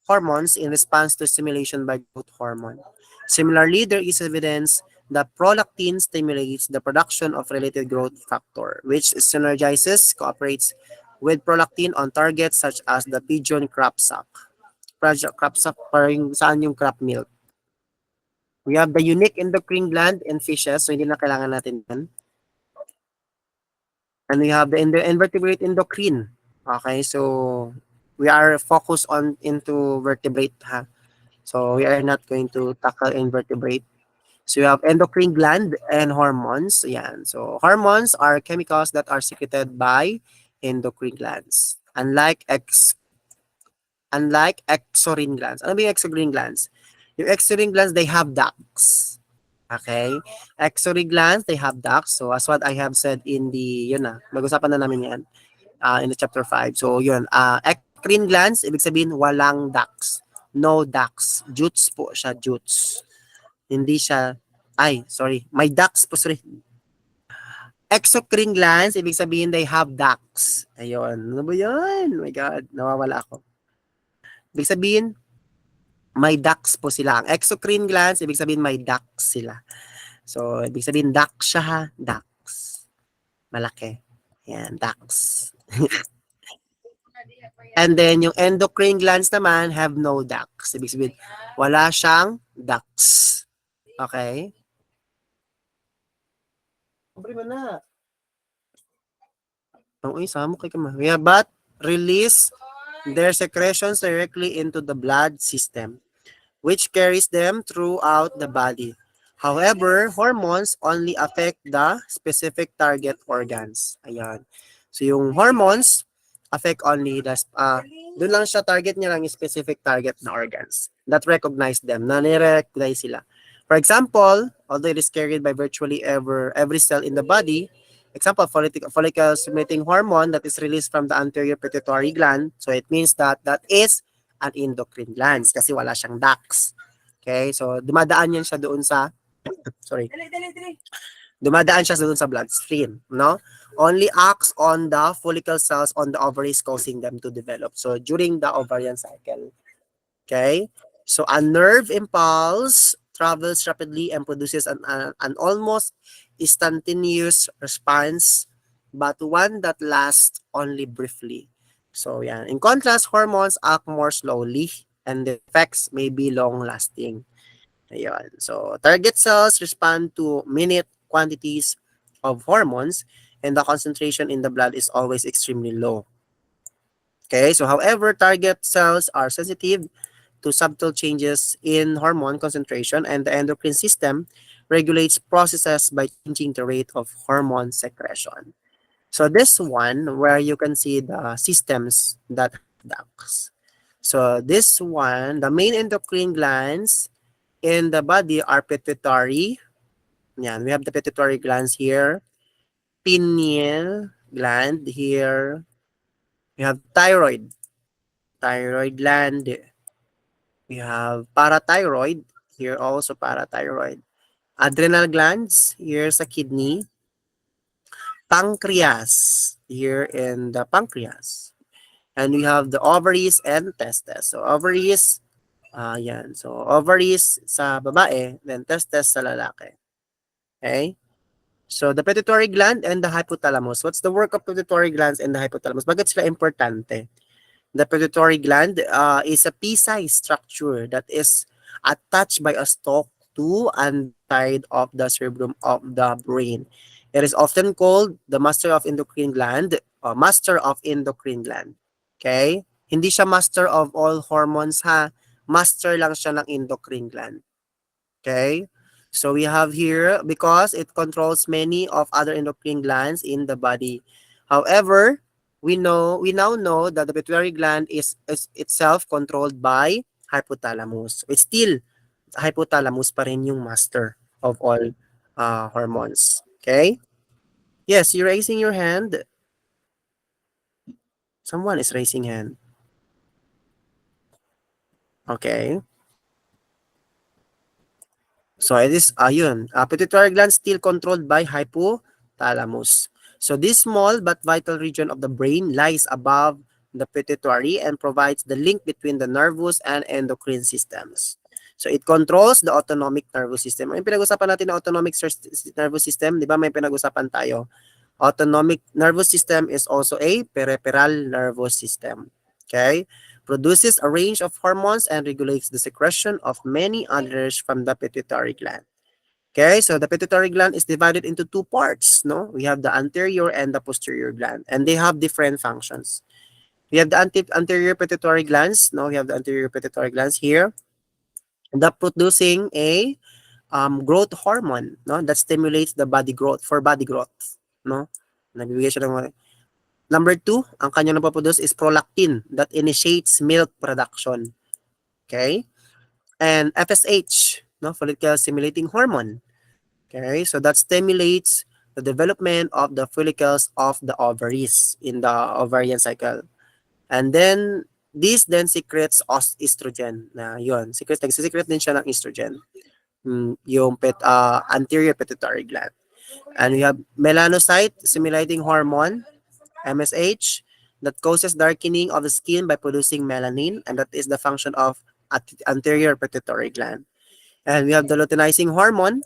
hormones in response to stimulation by growth hormone. Similarly, there is evidence that prolactin stimulates the production of related growth factor, which cooperates with prolactin on targets such as the pigeon crop sack. Crop sack, parang saan yung crop milk. We have the unique endocrine gland in fishes, so hindi na kailangan natin yan. And we have the invertebrate endocrine. Okay, so we are focused on into vertebrate, ha. So we are not going to tackle invertebrate. So you have endocrine gland and hormones. Yan. So hormones are chemicals that are secreted by endocrine glands. Unlike exocrine glands. Ano ba yung exocrine glands? Yung exocrine glands, they have ducts. Okay? Exocrine glands, they have ducts. So as what I have said in the, yun na, mag-usapan na namin yan in the chapter 5. So yun, exocrine glands, ibig sabihin walang ducts. No ducts. Jutes po siya, jutes. Hindi siya, may ducts po, sorry. Exocrine glands, ibig sabihin they have ducts. Ayun. Ano ba yan? Oh my God, nawawala ako. Ibig sabihin, may ducts po sila. Ang exocrine glands, ibig sabihin may ducts sila. So, ibig sabihin ducts siya ha. Ducts. Malaki. Yan, ducts. And then, yung endocrine glands naman have no ducts. Ibig sabihin, wala siyang ducts. Okay? Pobre mo na. Uy, samo kay kama. Yeah, but release their secretions directly into the blood system, which carries them throughout the body. However, hormones only affect the specific target organs. Ayan. So, yung hormones affect only the, doon lang siya, target niya lang yung specific target na organs that recognize them, na nire-recognize sila. For example, although it is carried by virtually every cell in the body, example, follicle-stimulating hormone that is released from the anterior pituitary gland, so it means that that is an endocrine glands kasi wala siyang ducts. Okay, so dumadaan yan siya doon sa, sorry, dumadaan siya doon sa bloodstream, no? Only acts on the follicle cells on the ovaries causing them to develop. So during the ovarian cycle. Okay? So a nerve impulse travels rapidly and produces an almost instantaneous response, but one that lasts only briefly. So yeah. In contrast, hormones act more slowly and the effects may be long-lasting. Ayan. So target cells respond to minute quantities of hormones and the concentration in the blood is always extremely low. Okay, so however, target cells are sensitive to subtle changes in hormone concentration, and the endocrine system regulates processes by changing the rate of hormone secretion. So this one, where you can see the systems that have ducts. So this one, the main endocrine glands in the body are pituitary. Yan, we have the pituitary glands here, pineal gland here. We have thyroid gland. We have parathyroid, here also parathyroid. Adrenal glands, here sa kidney. Pancreas, here in the pancreas. And we have the ovaries and testes. So ovaries, yan. So ovaries sa babae, then testes sa lalaki. Okay? So the pituitary gland and the hypothalamus. What's the work of pituitary glands and the hypothalamus? Bakit sila importante? The pituitary gland is a pea-sized structure that is attached by a stalk to and side of the cerebrum of the brain. It is often called the master of endocrine gland or master of endocrine gland. Okay? Hindi siya master of all hormones ha. Master lang siya ng endocrine gland. Okay? So we have here, because it controls many of other endocrine glands in the body. However, we now know that the pituitary gland is itself controlled by hypothalamus. It's still hypothalamus pa rin yung master of all hormones. Okay? Yes, you're raising your hand. Someone is raising hand. Okay. So it is, ayun, pituitary gland still controlled by hypothalamus. So this small but vital region of the brain lies above the pituitary and provides the link between the nervous and endocrine systems. So it controls the autonomic nervous system. May pinag-usapan natin na autonomic nervous system, di ba? May pinag-usapan tayo. Autonomic nervous system is also a peripheral nervous system. Okay? Produces a range of hormones and regulates the secretion of many others from the pituitary gland. Okay, so the pituitary gland is divided into two parts, no? We have the anterior and the posterior gland, and they have different functions. We have the anterior pituitary glands, no? We have the anterior pituitary glands here, that producing a growth hormone, no? That stimulates the body growth, for body growth, no? Nagbibigay siya ng Number 2, ang kanya napaproduce is prolactin that initiates milk production. Okay? And FSH, no, follicle stimulating hormone. Okay, so that stimulates the development of the follicles of the ovaries in the ovarian cycle. And then this then secretes estrogen. Na yun, secret din siya ng estrogen. Yung anterior pituitary gland. And we have melanocyte stimulating hormone, MSH, that causes darkening of the skin by producing melanin, and that is the function of anterior pituitary gland. And we have the luteinizing hormone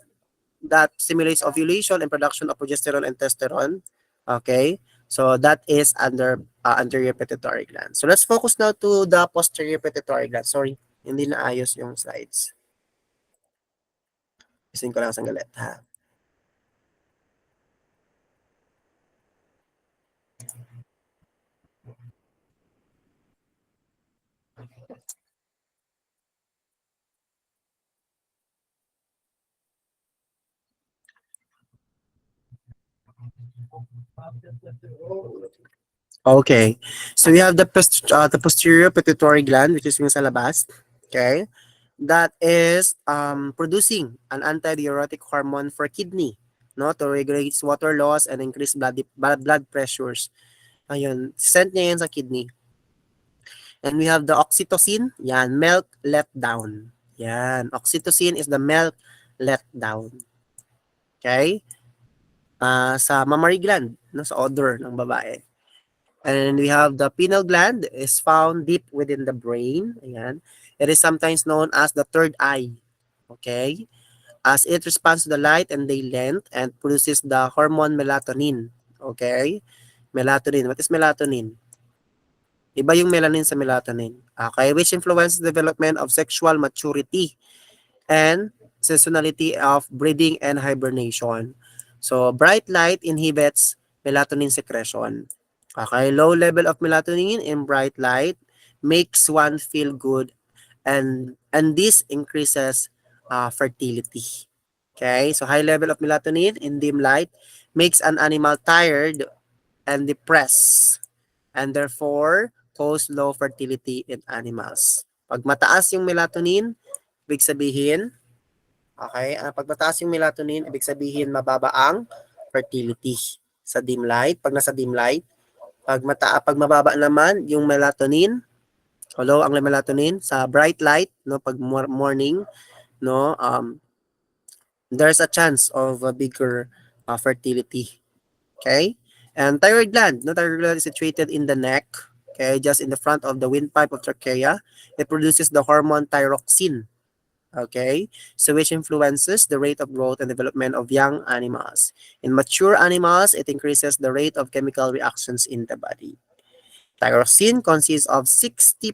that stimulates ovulation and production of progesterone and testosterone. Okay, so that is under anterior pituitary gland. So let's focus now to the posterior pituitary gland. Sorry, hindi na ayos yung slides. Isin ko lang sanggalit ha. Okay. So we have the posterior pituitary gland, which is yung sa labas. Okay. That is producing an antidiuretic hormone for kidney, no, to regulate water loss and increase blood pressures. Ayun, sent niya yan sa kidney. And we have the oxytocin, yan, milk letdown. Yan, oxytocin is the milk letdown. Okay? Sa mammary gland, no, sa odor ng babae. And we have the pineal gland is found deep within the brain. Ayan. It is sometimes known as the third eye. Okay? As it responds to the light and day length and produces the hormone melatonin. Okay? Melatonin. What is melatonin? Iba yung melanin sa melatonin. Okay? Which influences the development of sexual maturity and seasonality of breeding and hibernation. So, bright light inhibits melatonin secretion. Okay, low level of melatonin in bright light makes one feel good, and this increases fertility. Okay, so high level of melatonin in dim light makes an animal tired and depressed, and therefore cause low fertility in animals. Pag mataas yung melatonin, ibig sabihin, okay, pag mataas yung melatonin, ibig sabihin mababa ang fertility sa dim light. Pag nasa dim light, pag mababa naman yung melatonin, low ang melatonin sa bright light, no, pag morning, no, there's a chance of a bigger fertility. Okay? And thyroid gland, no, thyroid gland is situated in the neck, okay, just in the front of the windpipe of trachea. It produces the hormone thyroxine. Okay, so which influences the rate of growth and development of young animals. In mature animals, it increases the rate of chemical reactions in the body. Thyroxine consists of 60%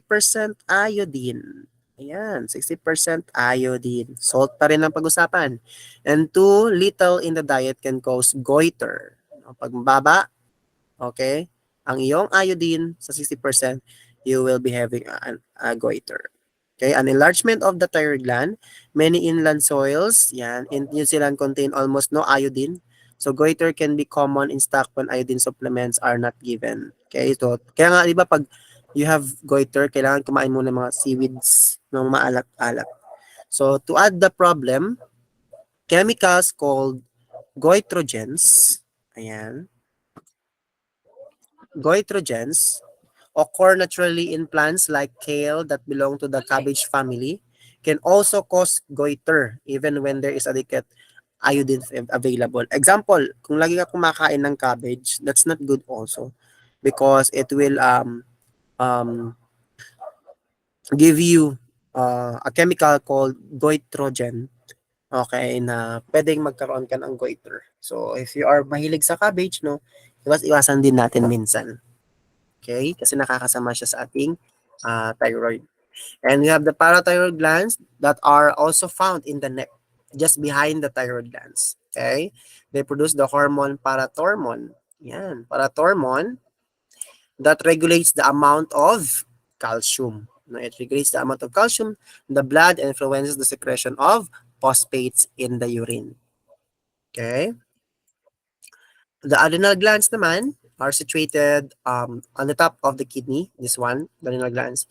iodine. Ayan, 60% iodine. Salt pa rin ang pag-usapan. And too little in the diet can cause goiter. Pag mababa, okay, ang iyong iodine sa 60%, you will be having a goiter. Okay, an enlargement of the thyroid gland. Many inland soils, yan, in New Zealand contain almost no iodine. So goiter can be common in stock when iodine supplements are not given. Okay, so kaya nga 'di ba pag you have goiter, kailangan kumain muna ng mga seaweeds ng maalat-alat. So to add the problem, chemicals called goitrogens, ayan, goitrogens occur naturally in plants like kale that belong to the cabbage family, can also cause goiter even when there is adequate iodine available. Example, kung lagi ka kumakain ng cabbage, that's not good also because it will give you a chemical called goitrogen, okay, na pwedeng magkaroon ka ng goiter. So if you are mahilig sa cabbage, no, iwasan din natin minsan. Okay? Kasi nakakasama siya sa ating thyroid. And we have the parathyroid glands that are also found in the neck, just behind the thyroid glands. Okay? They produce the hormone parathormone. Yan, parathormone that regulates the amount of calcium. No, it regulates the amount of calcium in the blood and influences the secretion of phosphates in the urine. Okay? The adrenal glands naman are situated on the top of the kidney. This one, the adrenal glands.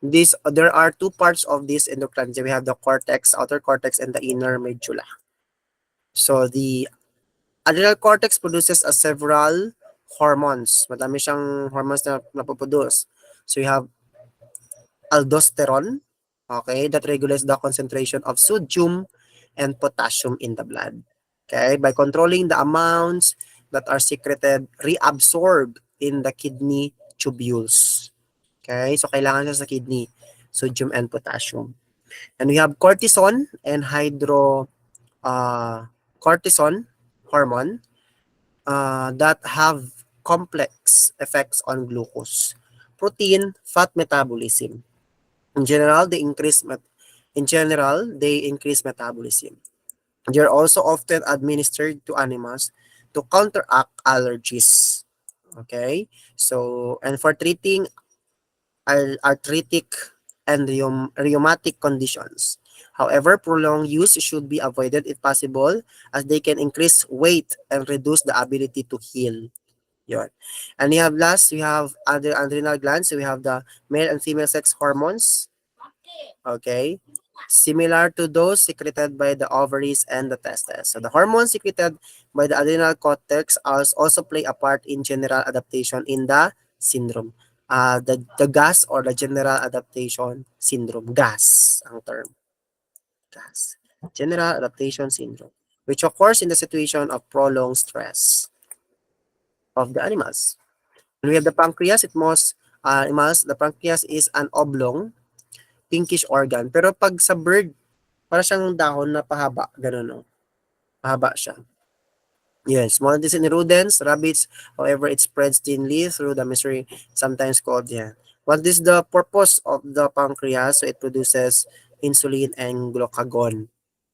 There are two parts of this endocrine. We have the cortex, outer cortex, and the inner medulla. So the adrenal cortex produces several hormones. Madami siyang hormones na napoproduce. So you have aldosterone, okay, that regulates the concentration of sodium and potassium in the blood. Okay, by controlling the amounts that are secreted, reabsorbed in the kidney tubules. Okay, so kailangan siya sa kidney, sodium and potassium. And we have cortisol and cortisol hormone that have complex effects on glucose, protein, fat metabolism. In general, they increase metabolism. They are also often administered to animals to counteract allergies. Okay, so and for treating arthritic and rheumatic conditions. However, prolonged use should be avoided if possible as they can increase weight and reduce the ability to heal. Yun. And we have other adrenal glands. So we have the male and female sex hormones. Okay. Similar to those secreted by the ovaries and the testes. So the hormones secreted by the adrenal cortex also play a part in general adaptation in the syndrome. The GAS or the general adaptation syndrome. GAS ang term. GAS. General adaptation syndrome, which occurs in the situation of prolonged stress of the animals. When we have the pancreas, the pancreas is an oblong, pinkish organ. Pero pag sa bird, para siyang dahon na pahaba. Ganun, no? Pahaba siya. Yes, small intestine in rodents, rabbits, however, it spreads thinly through the mesentery, sometimes called, yeah. What is the purpose of the pancreas? So it produces insulin and glucagon.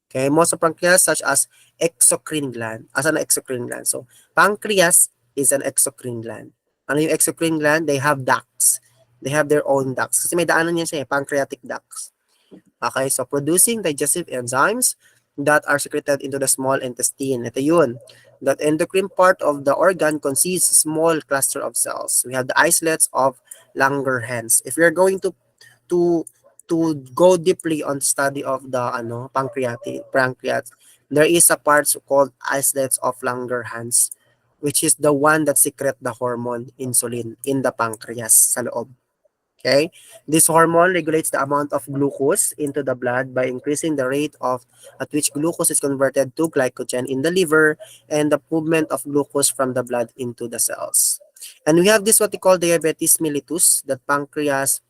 Okay, most of pancreas such as exocrine gland. Asan na exocrine gland? So, pancreas is an exocrine gland. Ano yung exocrine gland? They have ducts. They have their own ducts. Kasi may daanan yan siya, pancreatic ducts. Okay, so producing digestive enzymes that are secreted into the small intestine. Ito yun. That endocrine part of the organ consists small cluster of cells. We have the islets of Langerhans. If you're going to go deeply on study of the pancreas, there is a part called islets of Langerhans, which is the one that secrete the hormone insulin in the pancreas sa loob. Okay, this hormone regulates the amount of glucose into the blood by increasing the rate at which glucose is converted to glycogen in the liver and the movement of glucose from the blood into the cells. And we have this what we call diabetes mellitus, the pancreas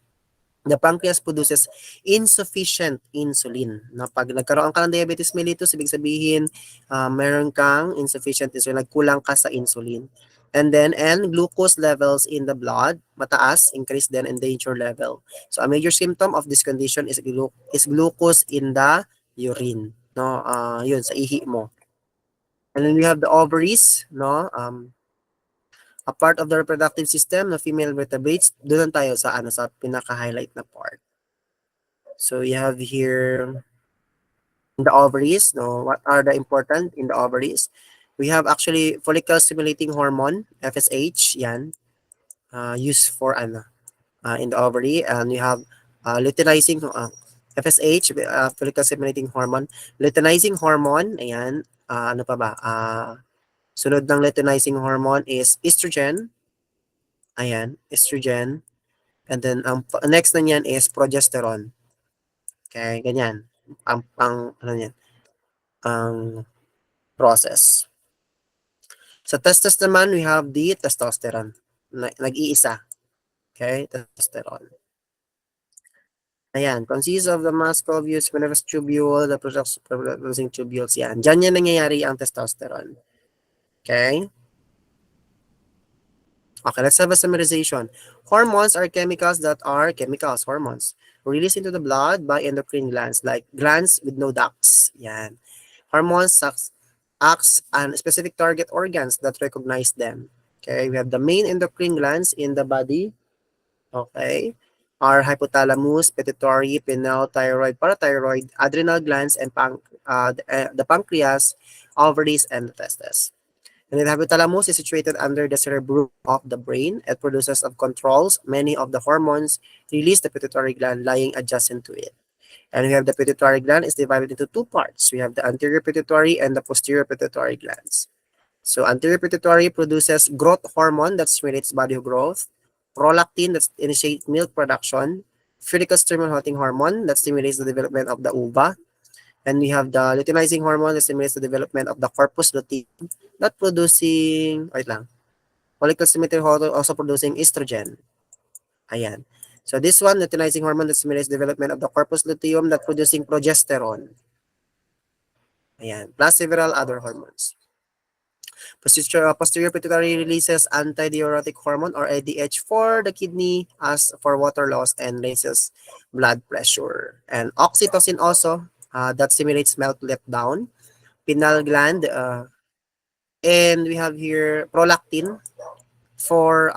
produces insufficient insulin. Na pag nagkaroon ka ng diabetes mellitus, ibig sabihin, meron kang insufficient insulin, nagkulang ka sa insulin. And glucose levels in the blood, mataas, increase then in danger level. So a major symptom of this condition is glucose in the urine. No, yun, sa ihi mo. And then we have the ovaries, no, a part of the reproductive system na female vertebrates. Doon tayo sa sa pinaka-highlight na part. So you have here the ovaries, no, what are the important in the ovaries? We have actually follicle stimulating hormone, FSH, yan, used for in the ovary, and we have luteinizing FSH, follicle stimulating hormone, luteinizing hormone, ayan, ano pa ba? Sunod ng luteinizing hormone is estrogen, ayan, estrogen, and then ang next na niyan is progesterone. Okay, ganyan, ang process. Sa testes naman, we have the testosterone. Nag-iisa. Okay, testosterone. Ayan, consists of the muscle views, spineous tubule, the producing tubules. Yan. Diyan yan nangyayari ang testosterone. Okay? Okay, let's have a summarization. Hormones are hormones, released into the blood by endocrine glands, like glands with no ducts. Yan. Hormones acts on specific target organs that recognize them. Okay, we have the main endocrine glands in the body. Okay, are hypothalamus, pituitary, pineal, thyroid, parathyroid, adrenal glands, and the pancreas, ovaries, and the testes. And the hypothalamus is situated under the cerebrum of the brain. It produces and controls many of the hormones released the pituitary gland lying adjacent to it. And we have the pituitary gland is divided into two parts. We have the anterior pituitary and the posterior pituitary glands. So anterior pituitary produces growth hormone that stimulates body growth, prolactin that initiates milk production, follicle stimulating hormone that stimulates the development of the ova, And we have the luteinizing hormone that stimulates the development of the corpus luteum, not producing, wait lang, follicle stimulating hormone also producing estrogen. Ayan. So this one, luteinizing hormone that stimulates development of the corpus luteum, not producing progesterone. Ayan. Plus several other hormones. Posterior pituitary releases antidiuretic hormone or ADH for the kidney as for water loss and raises blood pressure. And oxytocin also, that stimulates milk letdown. Pineal gland, and we have here prolactin for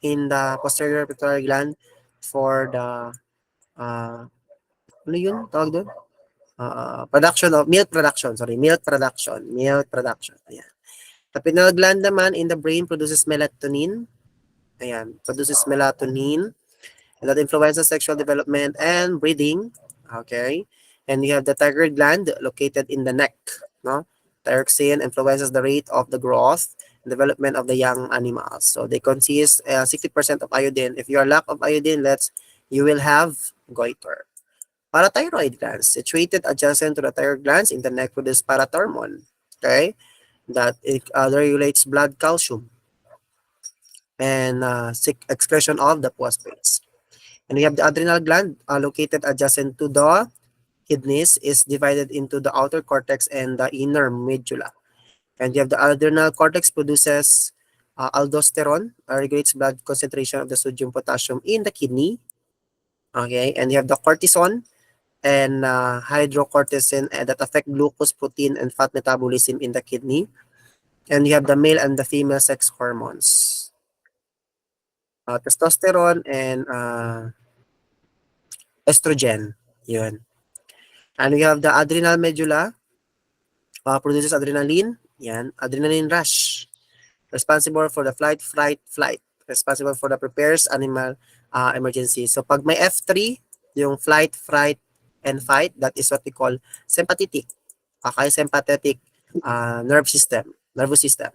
in the posterior pituitary gland for the ano yun tawag doon? Production of milk production. Ayan. The pineal gland naman in the brain produces melatonin. Ayan, produces melatonin. And that influences sexual development and breathing. Okay. And you have the thyroid gland located in the neck. No? Thyroxine influences the rate of the growth and development of the young animals. So they consist 60% of iodine. If you are lack of iodine, you will have goiter. Parathyroid glands, situated adjacent to the thyroid glands in the neck, produce parathormone. Okay. That regulates blood calcium and excretion of the phosphates. And we have the adrenal gland located adjacent to the kidneys, is divided into the outer cortex and the inner medulla. And you have the adrenal cortex produces aldosterone, regulates blood concentration of the sodium potassium in the kidney. Okay, and you have the cortisone and hydrocortisone that affect glucose, protein, and fat metabolism in the kidney. And you have the male and the female sex hormones. Testosterone and estrogen. Yun. And we have the adrenal medulla, produces adrenaline. Yan. Adrenaline rush. Responsible for the flight. Responsible for the prepares animal emergency. So pag may F3, yung flight, fright, and fight, that is what we call sympathetic. Okay, sympathetic nervous system.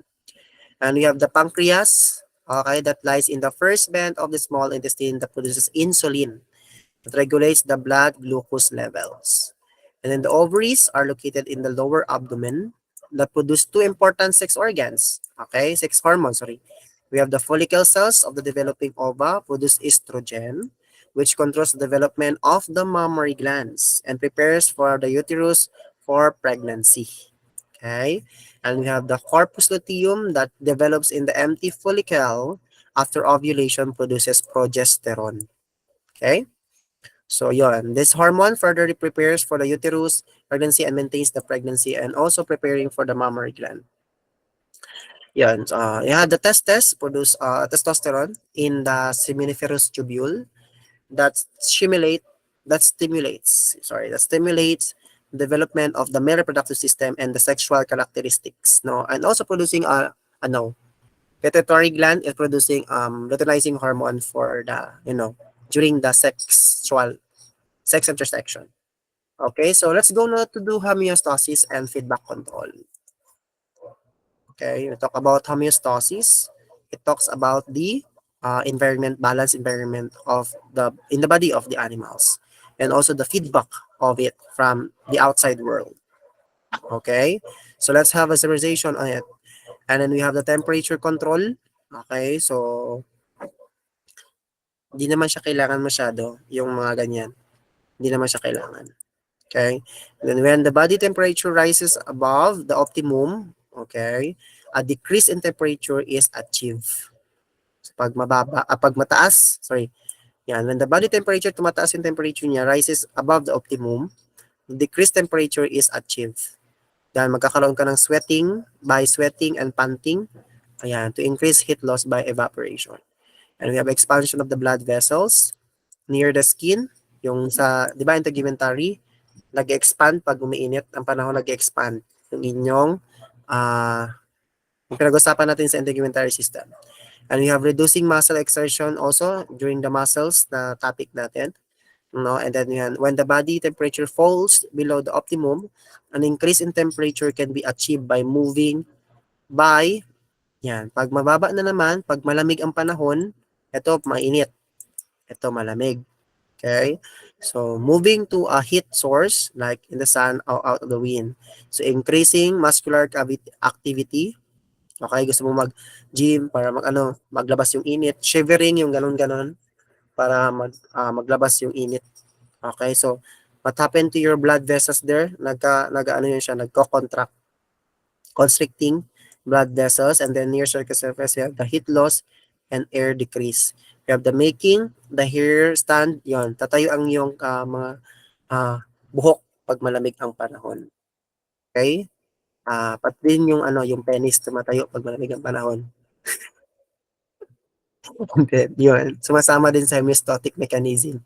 And we have the pancreas, okay, that lies in the first band of the small intestine that produces insulin. That regulates the blood glucose levels. And then the ovaries are located in the lower abdomen that produce two important sex organs. Okay, sex hormones, sorry. We have the follicle cells of the developing ova produce estrogen, which controls the development of the mammary glands and prepares for the uterus for pregnancy. Okay, and we have the corpus luteum that develops in the empty follicle after ovulation, produces progesterone. Okay, so yon, this hormone further prepares for the uterus, pregnancy, and maintains the pregnancy, and also preparing for the mammary gland. Yan, yeah, the testes produce testosterone in the seminiferous tubule that stimulates development of the male reproductive system and the sexual characteristics, no, and also producing pituitary gland is producing luteinizing hormone for the during the sex intersection. Okay, so let's go now to do homeostasis and feedback control. Okay, we talk about homeostasis. It talks about the balanced environment in the body of the animals, and also the feedback of it from the outside world. Okay, so let's have a summarization on it. And then we have the temperature control. Okay, so hindi naman siya kailangan masyado, yung mga ganyan. Hindi naman siya kailangan. Okay, and then when the body temperature rises above the optimum, okay, a decrease in temperature is achieved. So pag mataas, yan, when the body temperature, tumataas yung temperature niya, rises above the optimum, decreased temperature is achieved. Yan, magkakaroon ka ng sweating and panting, ayan, to increase heat loss by evaporation. And we have expansion of the blood vessels near the skin, yung sa, di ba, integumentary, nag-expand pag umiinit, ang panahon nag-expand yung inyong yung pinag-usapan natin sa integumentary system. And we have reducing muscle exertion also during the muscles na topic natin. No? And then when the body temperature falls below the optimum, an increase in temperature can be achieved by moving yan. Pag mababa na naman, pag malamig ang panahon, ito mainit, ito malamig. Okay? So, moving to a heat source, like in the sun or out of the wind. So, increasing muscular activity. Okay, gusto mo mag-gym para maglabas yung init. Shivering, yung ganun-ganon, para maglabas yung init. Okay, so, what happened to your blood vessels there? Nag-ano yun siya, nagko-contract, constricting blood vessels, and then near surface surface, you have the heat loss and air decrease. You have the making, the hair stand, yon tatayo ang iyong mga buhok pag malamig ang panahon. Okay? Pati din yung yung penis tumatayo pag malamig ang panahon. Yun, sumasama din sa homeostatic mechanism.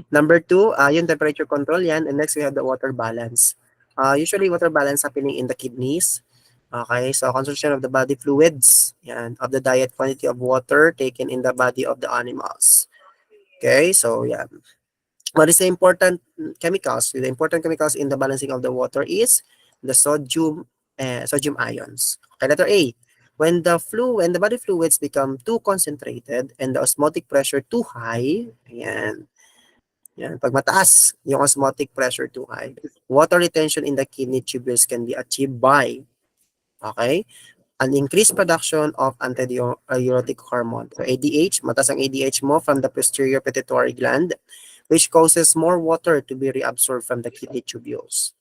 Number 2, yung temperature control yan. And next, we have the water balance. Usually, water balance happening in the kidneys. Okay, so consumption of the body fluids, yan, of the diet quantity of water taken in the body of the animals. Okay, so yan. What is the important chemicals? The important chemicals in the balancing of the water is the sodium ions. Okay, letter A. When the body fluids become too concentrated and the osmotic pressure too high, ayan, yan, pag mataas yung osmotic pressure too high, water retention in the kidney tubules can be achieved by, okay, an increased production of antidiuretic hormone. So ADH, mataas ang ADH mo from the posterior pituitary gland, which causes more water to be reabsorbed from the kidney tubules.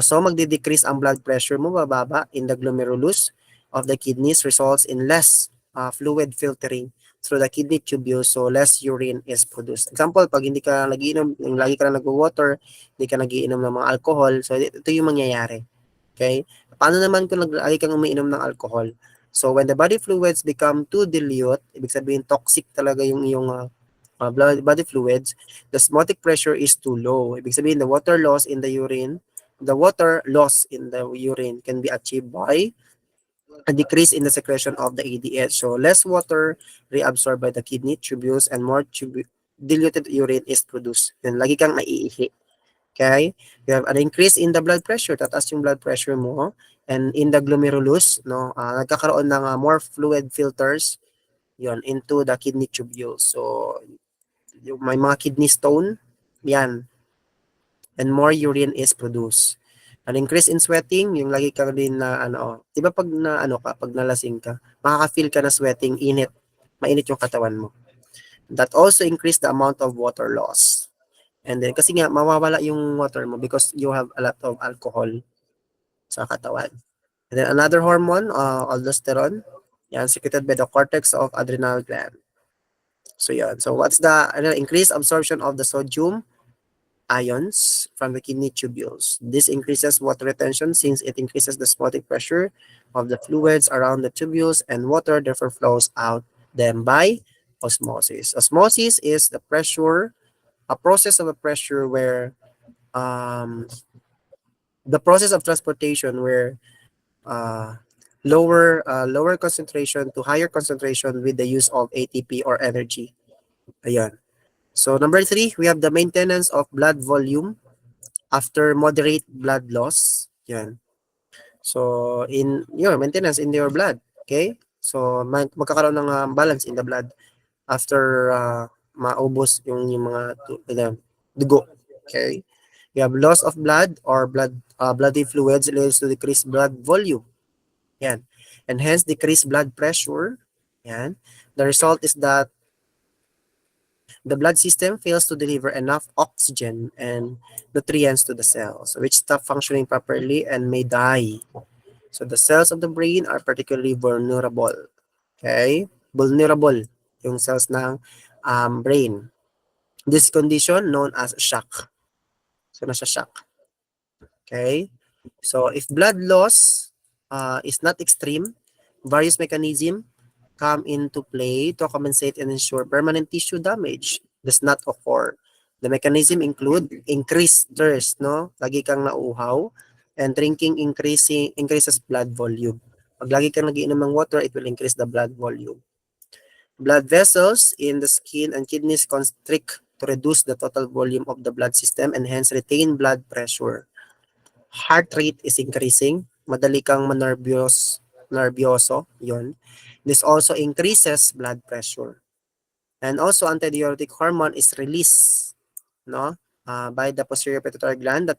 So magdi-decrease ang blood pressure mo, bababa in the glomerulus of the kidneys, results in less fluid filtering through the kidney tubules, so less urine is produced. Example, pag hindi ka nagiinom, lagi ka na nag-water, hindi ka nagiinom ng mga alcohol, so ito yung mangyayari. Okay? Paano naman kung lagi kang umiinom ng alcohol? So when the body fluids become too dilute, ibig sabihin toxic talaga yung iyong body fluids, the osmotic pressure is too low. Ibig sabihin the water loss in the urine can be achieved by a decrease in the secretion of the ADH. So less water reabsorbed by the kidney tubules and more diluted urine is produced. Then lagi kang naiihi. Okay? You have an increase in the blood pressure, tataas yung blood pressure mo, and in the glomerulus, no, nagkakaroon ng more fluid filters yon into the kidney tubules. So yung may mga kidney stone, yan, and more urine is produced. An increase in sweating, yung lagi ka din na di ba pag pag nalasing ka, makaka-feel ka na sweating, mainit yung katawan mo. That also increase the amount of water loss. And then, kasi nga, mawawala yung water mo because you have a lot of alcohol sa katawan. And then, another hormone, aldosterone, yan, secreted by the cortex of adrenal gland. So, yan. So, what's the increased absorption of the sodium ions from the kidney tubules? This increases water retention since it increases the osmotic pressure of the fluids around the tubules, and water therefore flows out them by osmosis. Osmosis is the pressure, a process of a pressure where the process of transportation where lower concentration to higher concentration with the use of ATP or energy. Ayan. So number 3, we have the maintenance of blood volume after moderate blood loss. Yan. So in your maintenance in your blood, okay? So magkakaroon ng balance in the blood after maubos yung mga dugo. Okay? You have loss of blood or bloody fluids leads to decreased blood volume. Yan. And hence decreased blood pressure. Yan. The result is that the blood system fails to deliver enough oxygen and nutrients to the cells, which stop functioning properly and may die. So the cells of the brain are particularly vulnerable. Okay? Vulnerable yung cells ng brain. This condition known as shock. So nasa shock. Okay? So if blood loss is not extreme, various mechanisms come into play to compensate and ensure permanent tissue damage does not occur. The mechanism include increased thirst, no? Lagi kang nauuhaw, and drinking increases blood volume. Pag lagi kang nagiinom ng water, it will increase the blood volume. Blood vessels in the skin and kidneys constrict to reduce the total volume of the blood system and hence retain blood pressure. Heart rate is increasing, madali kang nervyoso, yon. This also increases blood pressure. And also, antidiuretic hormone is released, no, by the posterior pituitary gland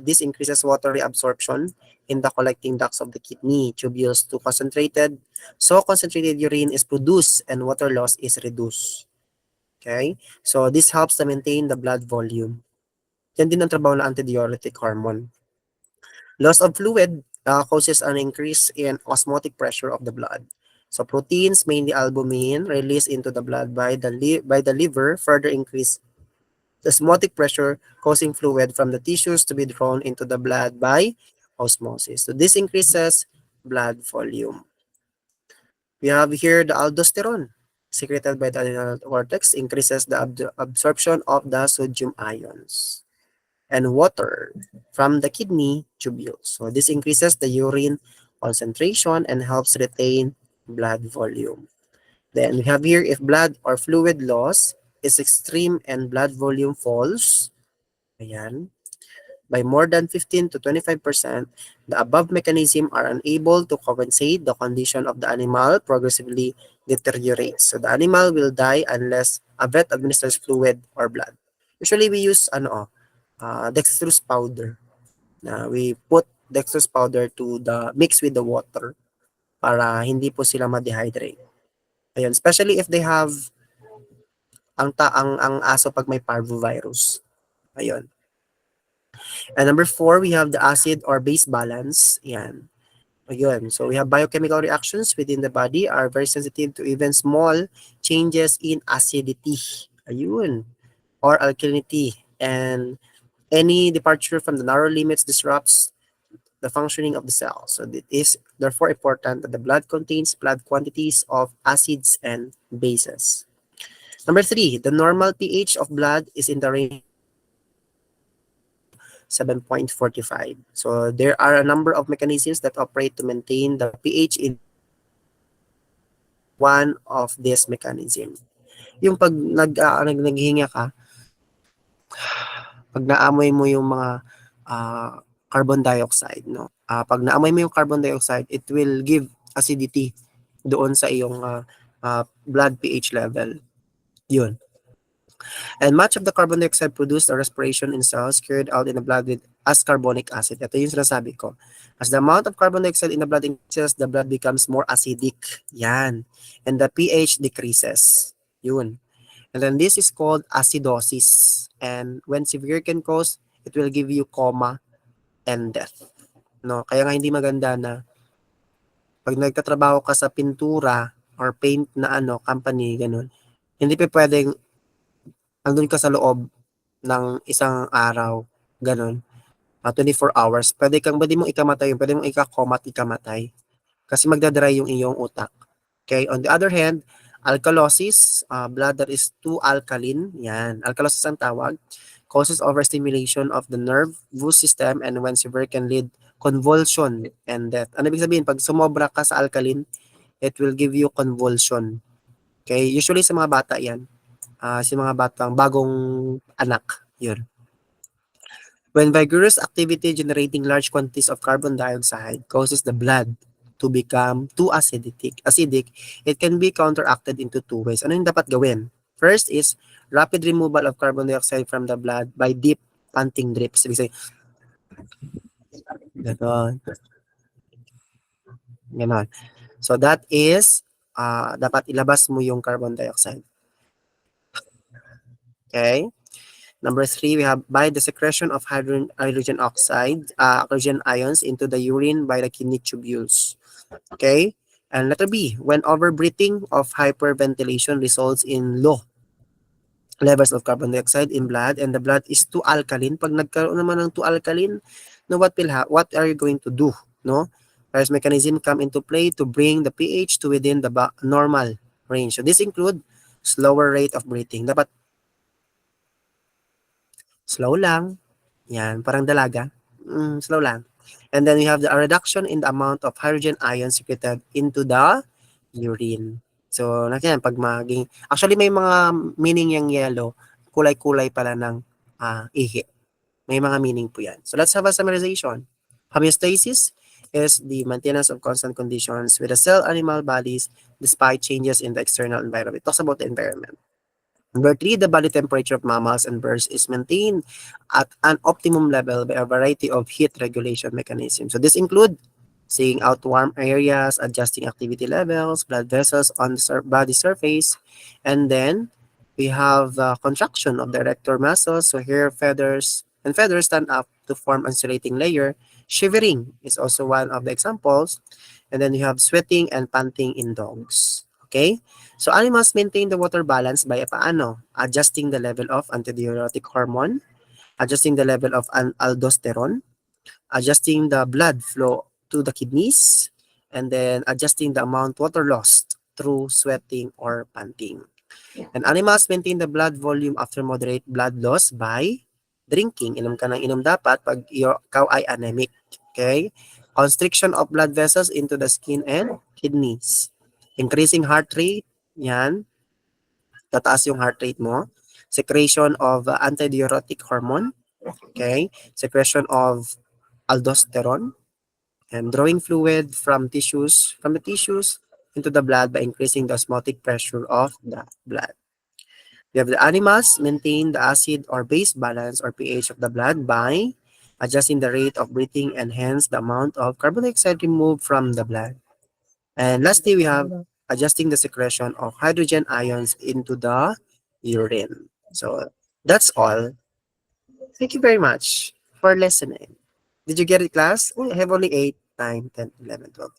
this increases water reabsorption in the collecting ducts of the kidney tubules to concentrated. So concentrated urine is produced and water loss is reduced. Okay? So this helps to maintain the blood volume. Yan din ang trabaho ng antidiuretic hormone. Loss of fluid causes an increase in osmotic pressure of the blood. So proteins, mainly albumin, released into the blood by the liver further increase the osmotic pressure, causing fluid from the tissues to be drawn into the blood by osmosis. So this increases blood volume. We have here the aldosterone secreted by the adrenal cortex increases the absorption of the sodium ions and water from the kidney tubules. So this increases the urine concentration and helps retain blood volume. Then we have here if blood or fluid loss is extreme and blood volume falls, ayan, by more than 15 to 25%, the above mechanism are unable to compensate the condition of the animal progressively deteriorates. So the animal will die unless a vet administers fluid or blood. Usually we use dextrose powder. We put dextrose powder to the mix with the water para hindi po sila ma-dehydrate. Ayun, especially if they have ang aso pag may parvovirus. Ayun. And number 4, we have the acid or base balance. Yan. Ayun. So we have biochemical reactions within the body are very sensitive to even small changes in acidity. Ayun. Or alkalinity. And any departure from the narrow limits disrupts the functioning of the cell. So it is therefore important that the blood contains blood quantities of acids and bases. Number 3, the normal pH of blood is in the range 7.45. So there are a number of mechanisms that operate to maintain the pH in one of these mechanisms. Yung pag naghihinga ka, pag naamoy mo yung mga carbon dioxide, no? Pag naamoy mo yung carbon dioxide, it will give acidity doon sa iyong blood pH level. Yun. And much of the carbon dioxide produced or respiration in cells carried out in the blood with as carbonic acid. Ito yung sinasabi ko. As the amount of carbon dioxide in the blood increases, the blood becomes more acidic. Yan. And the pH decreases. Yun. And then this is called acidosis. And when severe can cause, it will give you coma and death. No? Kaya nga hindi maganda na pag nagtatrabaho ka sa pintura or paint na company, ganun, hindi pa pwedeng andun ka sa loob ng isang araw, ganun, 24 hours. Pwede mong ikamatay, pwede mong ikakoma at ikamatay. Kasi magdadry yung iyong utak. Okay, on the other hand, alkalosis, blood that is too alkaline, yan, alkalosis ang tawag, causes overstimulation of the nervous system and when severe can lead convulsion and death. Ano ibig sabihin? Pag sumobra ka sa alkaline, it will give you convulsion. Okay, usually sa mga bata yan. Sa mga batang bagong anak, yun. When vigorous activity generating large quantities of carbon dioxide causes the blood to become too acidic, it can be counteracted into 2 ways. Ano yung dapat gawin? First is rapid removal of carbon dioxide from the blood by deep panting drips. Ibig sabihin, ganon. So that is, dapat ilabas mo yung carbon dioxide. Okay? Number 3, we have by the secretion of hydrogen ions into the urine by the kidney tubules. Okay? And letter B, when overbreathing of hyperventilation results in low levels of carbon dioxide in blood and the blood is too alkaline. Pag nagkaroon naman ng too alkaline, no, what are you going to do? No? Various mechanism come into play to bring the pH to within the normal range. So this include slower rate of breathing. Dapat slow lang. Yan, parang dalaga. Slow lang. And then we have the reduction in the amount of hydrogen ions secreted into the urine. So, natin pag actually may mga meaning yung yellow, kulay-kulay pala ng ihi. May mga meaning po yan. So, let's have a summarization. Homeostasis is the maintenance of constant conditions with the cell animal bodies despite changes in the external environment. It talks about the environment. Number 3, the body temperature of mammals and birds is maintained at an optimum level by a variety of heat regulation mechanisms. So this include seeing out warm areas, adjusting activity levels, blood vessels on the body surface, and then we have the contraction of the erector muscles. So here feathers stand up to form insulating layer. Shivering is also one of the examples. And then you have sweating and panting in dogs. Okay? So animals maintain the water balance by paano? Adjusting the level of antidiuretic hormone, adjusting the level of aldosterone, adjusting the blood flow to the kidneys, and then adjusting the amount water lost through sweating or panting. And animals maintain the blood volume after moderate blood loss by drinking. Inom ka ng inom dapat pag ikaw ay anemic. Okay? Constriction of blood vessels into the skin and kidneys. Increasing heart rate, yan, tataas yung heart rate mo. Secretion of antidiuretic hormone, okay? Secretion of aldosterone, and drawing fluid from the tissues into the blood by increasing the osmotic pressure of the blood. We have the animals maintain the acid or base balance or pH of the blood by adjusting the rate of breathing and hence the amount of carbon dioxide removed from the blood. And lastly, we have adjusting the secretion of hydrogen ions into the urine. So that's all. Thank you very much for listening. Did you get it, class? I have only 8, 9, 10, 11, 12,